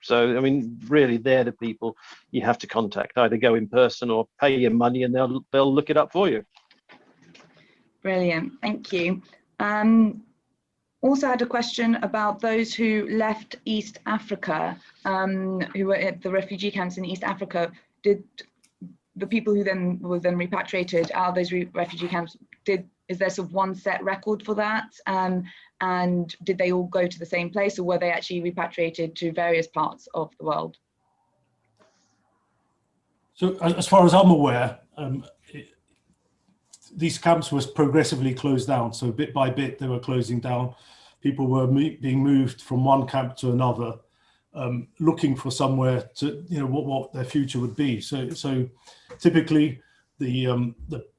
So, I mean, really, they're the people you have to contact. Either go in person or pay your money and they'll look it up for you. Brilliant, thank you. also had a question about those who left East Africa, who were at the refugee camps in East Africa. Did the people who then were repatriated out of those refugee camps, is there sort of one set record for that? And did they all go to the same place, or were they actually repatriated to various parts of the world? So as far as I'm aware, these camps were progressively closed down. So bit by bit, they were closing down. People were being moved from one camp to another, looking for somewhere to, what their future would be. So typically, the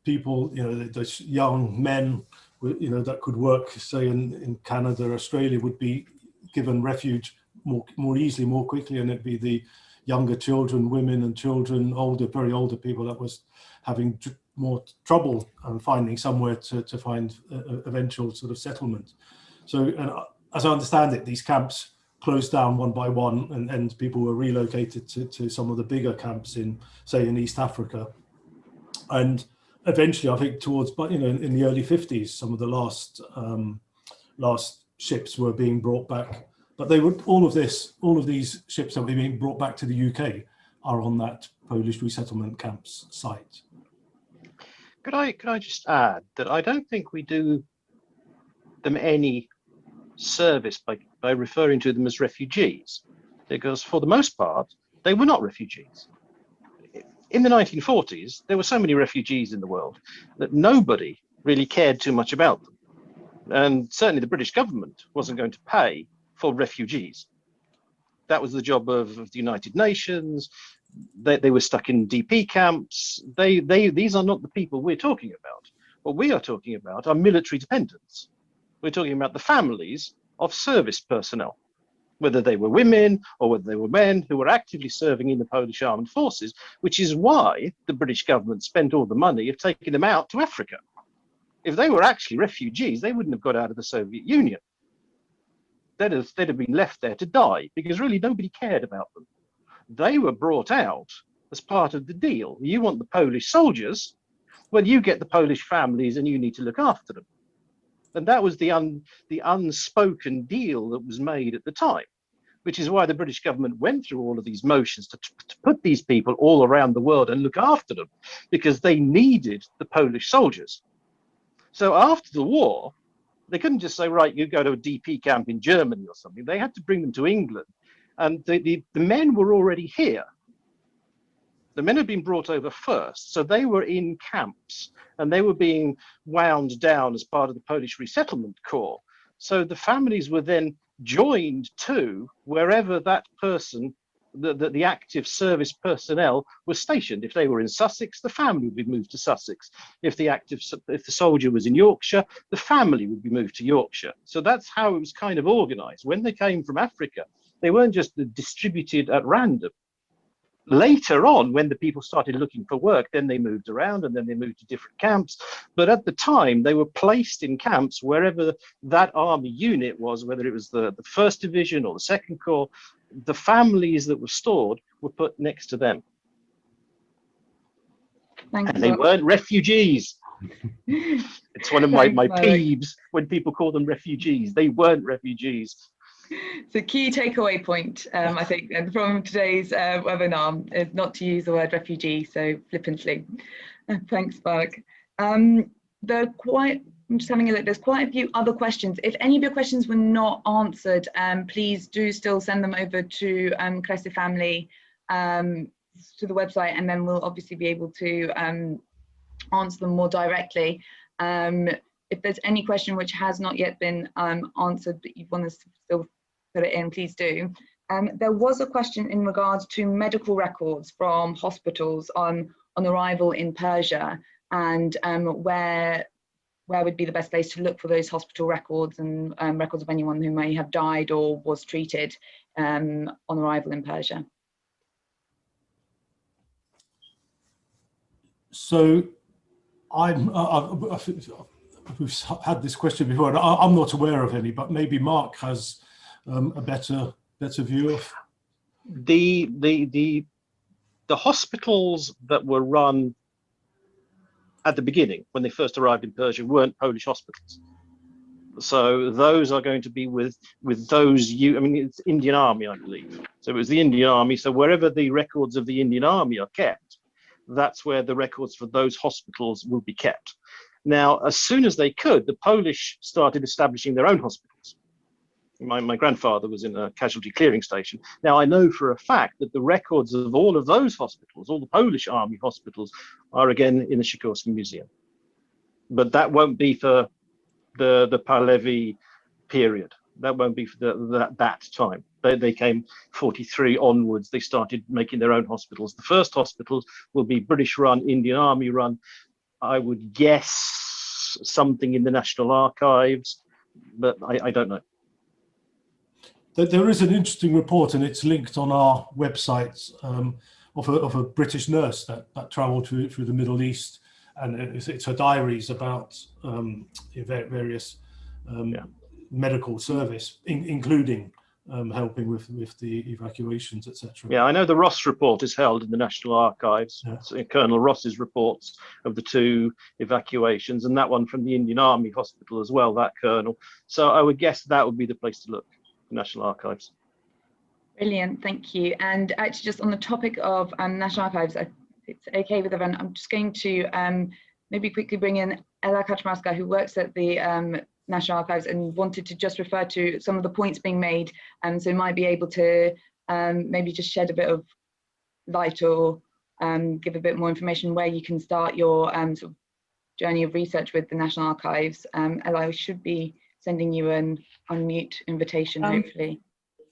people, the young men, that could work, say in Canada, Australia, would be given refuge more easily, more quickly, and it'd be the younger children, women and children, very older people that was having more trouble finding somewhere to find eventual sort of settlement. So, and as I understand it, these camps closed down one by one, and people were relocated to some of the bigger camps in East Africa. And eventually, I think towards, in the early 50s, some of the last ships were being brought back. But all of these ships that were being brought back to the UK are on that Polish resettlement camps site. Could I just add that I don't think we do them any service by referring to them as refugees, because for the most part, they were not refugees. In the 1940s, there were so many refugees in the world that nobody really cared too much about them. And certainly the British government wasn't going to pay for refugees. That was the job of the United Nations. They were stuck in DP camps. These are not the people we're talking about. What we are talking about are military dependents. We're talking about the families of service personnel, whether they were women or whether they were men who were actively serving in the Polish armed forces, which is why the British government spent all the money of taking them out to Africa. If they were actually refugees, they wouldn't have got out of the Soviet Union. They'd have been left there to die, because really nobody cared about them. They were brought out as part of the deal. You want the Polish soldiers, well, you get the Polish families and you need to look after them. And that was the unspoken deal that was made at the time, which is why the British government went through all of these motions to put these people all around the world and look after them, because they needed the Polish soldiers. So after the war, they couldn't just say, right, you go to a DP camp in Germany or something. They had to bring them to England. And the men were already here. The men had been brought over first, so they were in camps and they were being wound down as part of the Polish Resettlement Corps. So the families were then joined to wherever that person, the active service personnel, was stationed. If they were in Sussex, the family would be moved to Sussex. If the soldier was in Yorkshire, the family would be moved to Yorkshire. So that's how it was kind of organized. When they came from Africa, they weren't just distributed at random. Later on, when the people started looking for work, then they moved around and then they moved to different camps. But at the time, they were placed in camps wherever that army unit was, whether it was the 1st Division or the 2nd Corps. The families that were stored were put next to them. And they weren't refugees. It's one of my peeves when people call them refugees. They weren't refugees. So key takeaway point, I think, and from today's webinar is not to use the word refugee so flippantly. Thanks, Mark. I'm just having a look. There's quite a few other questions. If any of your questions were not answered, please do still send them over to Kresy family to the website, and then we'll obviously be able to answer them more directly. If there's any question which has not yet been answered, but you want to still put it in, please do. There was a question in regards to medical records from hospitals on arrival in Persia, and where would be the best place to look for those hospital records and records of anyone who may have died or was treated on arrival in Persia. So we've had this question before, and I'm not aware of any, but maybe Mark has a better view of the hospitals that were run at the beginning when they first arrived in Persia weren't Polish hospitals. So those are going to be with those, I mean, it's Indian Army, I believe. So it was the Indian Army. So wherever the records of the Indian Army are kept, that's where the records for those hospitals will be kept. Now, as soon as they could, the Polish started establishing their own hospitals. My grandfather was in a casualty clearing station. Now, I know for a fact that the records of all of those hospitals, all the Polish Army hospitals, are again in the Sikorski Museum. But that won't be for the Pahlavi period. That won't be for that time. They came 43 onwards. They started making their own hospitals. The first hospitals will be British run, Indian Army run. I would guess something in the National Archives, but I don't know. There is an interesting report, and it's linked on our website, of a British nurse that travelled through the Middle East, and it's her diaries about various medical service, including helping with the evacuations, etc. Yeah, I know the Ross report is held in the National Archives. Yeah. So Colonel Ross's reports of the 2 evacuations, and that one from the Indian Army Hospital as well, that colonel. So I would guess that would be the place to look, the National Archives. Brilliant, thank you. And actually, just on the topic of National Archives, if it's okay with everyone, I'm just going to maybe quickly bring in Ella Kaczmarska, who works at the National Archives and wanted to just refer to some of the points being made, so might be able to maybe just shed a bit of light or give a bit more information where you can start your sort of journey of research with the National Archives. Ella, I should be sending you an unmute invitation, hopefully.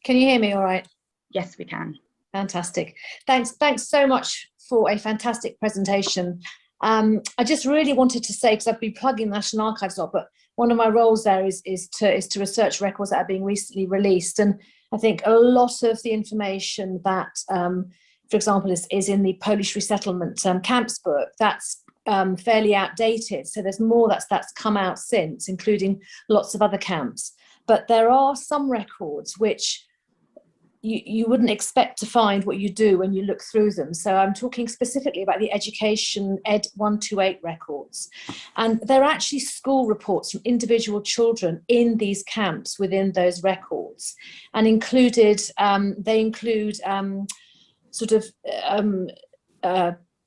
Can you hear me all right? Yes, we can. Fantastic. Thanks so much for a fantastic presentation. I just really wanted to say, because I've been plugging the National Archives a lot, but one of my roles there is to research records that are being recently released. And I think a lot of the information that, for example, is in the Polish resettlement camps book, that's fairly outdated. So there's more that's come out since, including lots of other camps. But there are some records which you wouldn't expect to find what you do when you look through them. So I'm talking specifically about the Education Ed 128 records. And they're actually school reports from individual children in these camps within those records. And they include sort of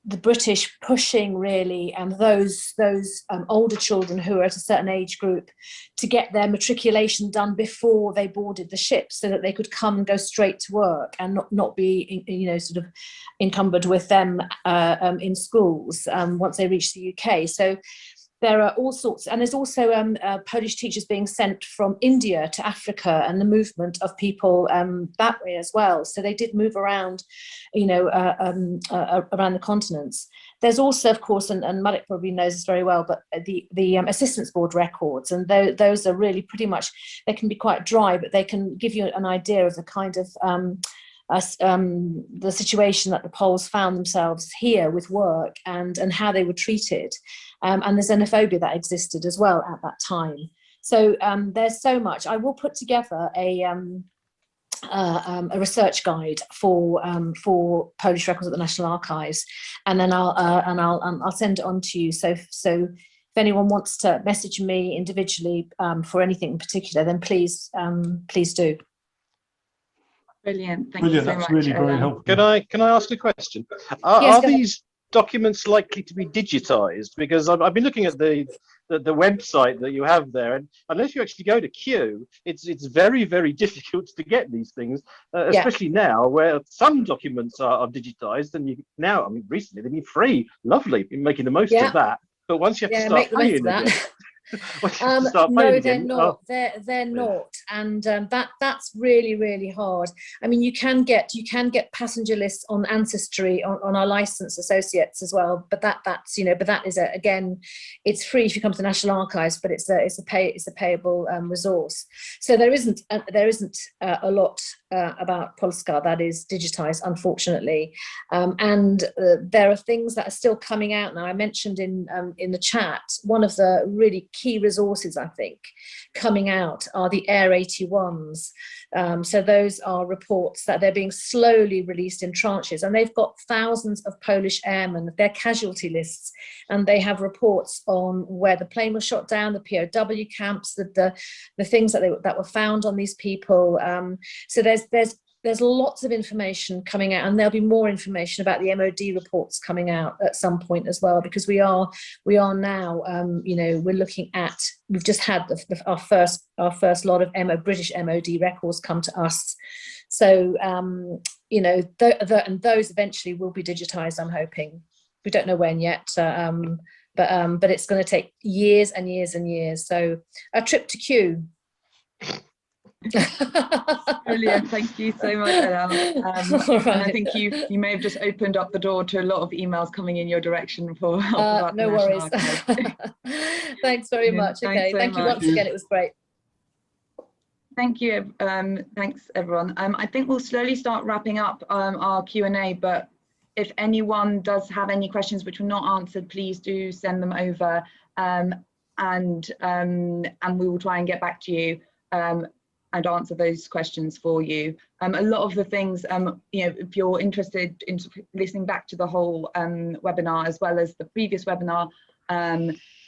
the British pushing really those older children who are at a certain age group to get their matriculation done before they boarded the ship, so that they could come and go straight to work and not be sort of encumbered with them in schools once they reach the UK. So there are all sorts, and there's also Polish teachers being sent from India to Africa, and the movement of people that way as well. So they did move around, around the continents. There's also, of course, and Marek probably knows this very well, but the assistance board records, and those are really pretty much, they can be quite dry, but they can give you an idea of the kind of the situation that the Poles found themselves here with work and how they were treated, and the xenophobia that existed as well at that time. So there's so much. I will put together a research guide for Polish records at the National Archives, and then I'll send it on to you. So if anyone wants to message me individually for anything in particular, then please do. Brilliant. Thank you so That's much. really very helpful. Can I ask a question? Yes, Are go ahead. these documents likely to be digitized? Because I've been looking at the website that you have there, and unless you actually go to Kew, it's very, very difficult to get these things, especially now where some documents are digitized, and recently they've been free. Lovely, been making the most of that. But once you have to start paying again. No, they're not. They're not, and that's really, really hard. I mean, you can get passenger lists on Ancestry on our licensed associates as well, but that's but that is again, it's free if you come to the National Archives, but it's a payable resource. So there isn't a lot Polska that is digitized, unfortunately, and there are things that are still coming out now. I mentioned in the chat, one of the really key resources I think coming out are the Air 81s. So those are reports that they're being slowly released in tranches, and they've got thousands of Polish airmen, their casualty lists, and they have reports on where the plane was shot down, the POW camps, the things that were found on these people. So there's lots of information coming out, and there'll be more information about the MOD reports coming out at some point as well, because we are now, we're looking at, we've just had our first lot of British MOD records come to us. So, and those eventually will be digitized, I'm hoping. We don't know when yet, but it's going to take years and years and years. So a trip to Kew. Brilliant, thank you so much, Ella. Right. And I think you may have just opened up the door to a lot of emails coming in your direction for no worries. Thanks very much. Okay, thank you once again. It was great. Thank you. Thanks, everyone. I think we'll slowly start wrapping up our Q&A, but if anyone does have any questions which were not answered, please do send them over, and we will try and get back to you and answer those questions for you. A lot of the things, if you're interested in listening back to the whole webinar as well as the previous webinar,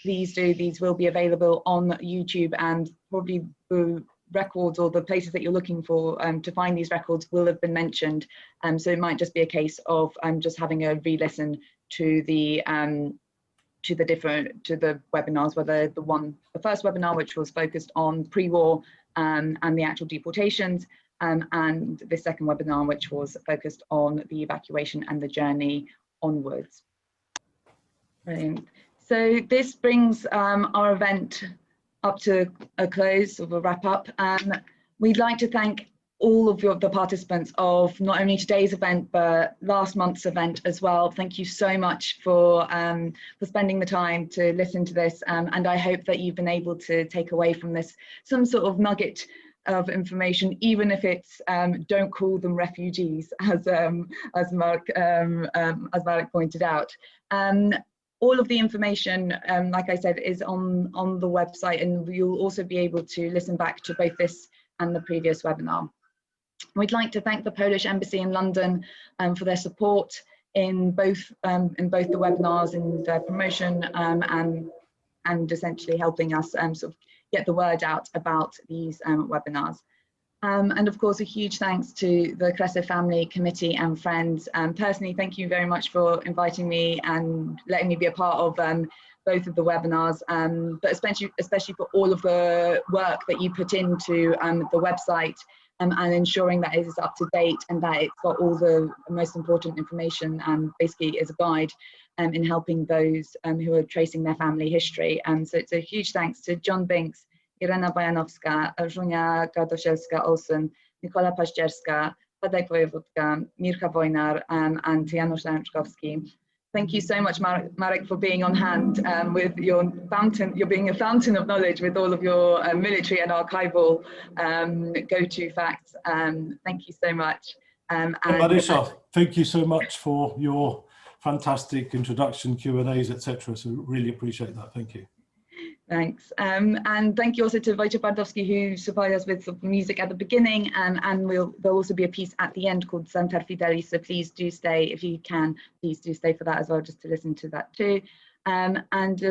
please do. These will be available on YouTube, and probably the records or the places that you're looking for to find these records will have been mentioned. So it might just be a case of just having a re-listen to the webinars, whether the first webinar, which was focused on pre-war and the actual deportations, and the second webinar, which was focused on the evacuation and the journey onwards. Brilliant. So this brings our event up to a close, or a wrap up. We'd like to thank all of the participants of not only today's event, but last month's event as well. Thank you so much for spending the time to listen to this. And I hope that you've been able to take away from this some sort of nugget of information, even if it's don't call them refugees, as Mark pointed out. All of the information, like I said, is on the website, and you'll also be able to listen back to both this and the previous webinar. We'd like to thank the Polish Embassy in London for their support in both the webinars and their promotion, and essentially helping us sort of get the word out about these webinars. And of course, a huge thanks to the Kresy family, committee and friends. Personally, thank you very much for inviting me and letting me be a part of both of the webinars, but especially for all of the work that you put into the website, and ensuring that it is up to date and that it's got all the most important information, and basically is a guide in helping those who are tracing their family history. So it's a huge thanks to John Binks, Irena Bojanowska, Żunia Gadosielska-Olsen, Nikola Paździerska, Tadek Wojewódka, Mirka Wojnar, and Janusz Zajączkowski. Thank you so much, Marek, for being on hand with your fountain. You're being a fountain of knowledge with all of your military and archival go-to facts. Thank you so much. Marysia, thank you so much for your fantastic introduction, Q&As, etc. So really appreciate that. Thank you. Thanks. And thank you also to Wojciech Bardowski, who supplied us with some music at the beginning, and there'll also be a piece at the end called Semper Fidelis, so please do stay, if you can, please do stay for that as well, just to listen to that too. And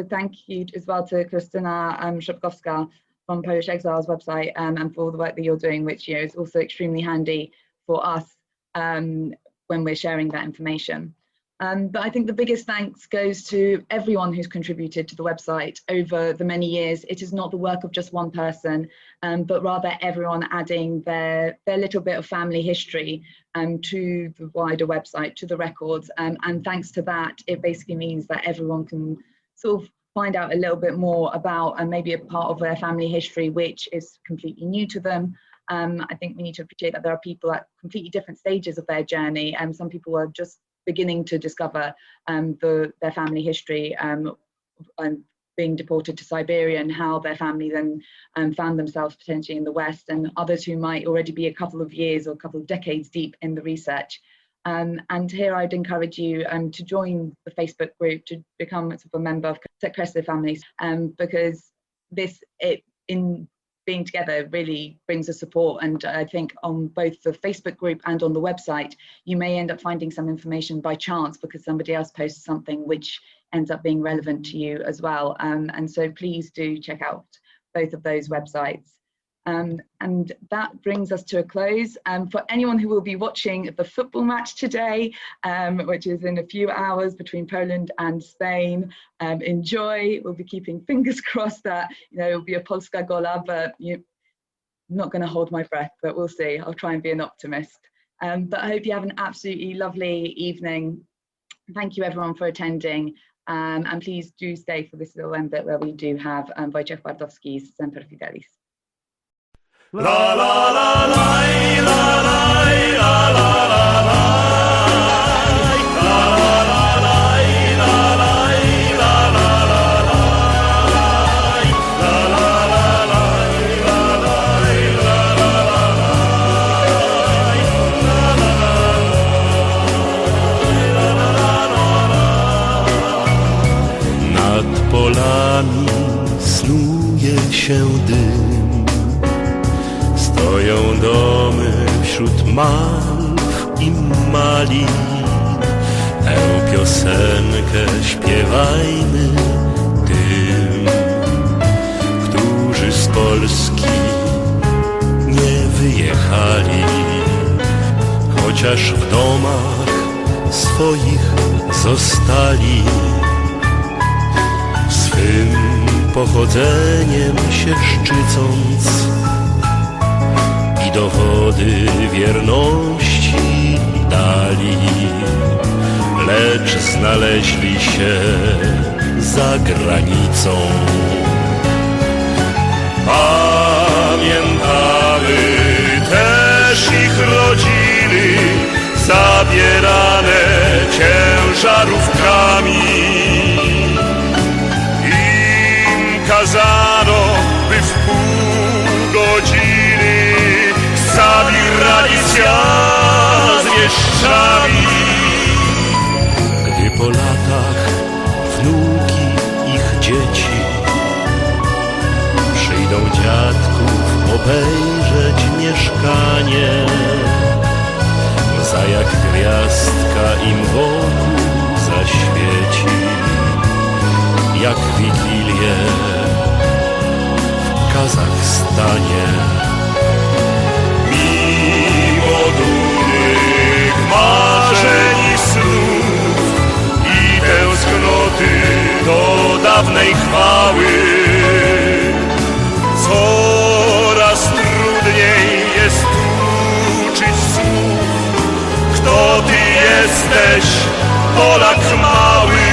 thank you as well to Krystyna Szopkowska from Polish Exiles website, and for all the work that you're doing, which is also extremely handy for us when we're sharing that information. But I think the biggest thanks goes to everyone who's contributed to the website over the many years. It is not the work of just one person, but rather everyone adding their little bit of family history to the wider website, to the records. And thanks to that, it basically means that everyone can sort of find out a little bit more about and maybe a part of their family history, which is completely new to them. I think we need to appreciate that there are people at completely different stages of their journey, and some people are just beginning to discover their family history, and being deported to Siberia and how their family then found themselves potentially in the West, and others who might already be a couple of years or a couple of decades deep in the research. And here I'd encourage you to join the Facebook group, to become sort of a member of Kresy families, because in being together really brings us support. And I think on both the Facebook group and on the website, you may end up finding some information by chance because somebody else posted something which ends up being relevant to you as well. And so please do check out both of those websites. And that brings us to a close. For anyone who will be watching the football match today, which is in a few hours between Poland and Spain, enjoy. We'll be keeping fingers crossed that it'll be a Polska gola, but I'm not going to hold my breath, but we'll see. I'll try and be an optimist. But I hope you have an absolutely lovely evening. Thank you everyone for attending. And please do stay for this little end bit where we do have Wojciech Bardowski's Semper Fidelis. La la la la la la la la nad polami snuje się dym. Stoją domy wśród malw i mali. Tę piosenkę śpiewajmy tym, którzy z Polski nie wyjechali, chociaż w domach swoich zostali. Swym pochodzeniem się szczycąc i dowody wierności dali, lecz znaleźli się za granicą. Pamiętamy też ich rodziny, zabierane ciężarówkami. Im kazano, by w pół godziny zabierali z wieszczami. Gdy po latach wnuki ich dzieci przyjdą dziadków obejrzeć mieszkanie, za jak gwiazdka im wokół zaświeci, jak Wigilię w Kazachstanie. Mimo dumnych marzeń i snów i tęsknoty do dawnej chwały, coraz trudniej jest uczyć słów. Kto ty jesteś, Polak mały?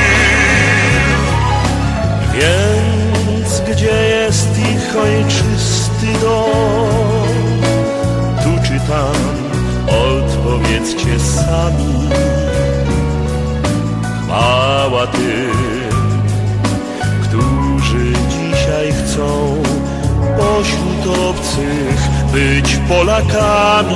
Więc gdzie jest ich ojczysty dom? Tu czy tam, odpowiedzcie sami. Chwała tym, którzy dzisiaj chcą pośród obcych być Polakami.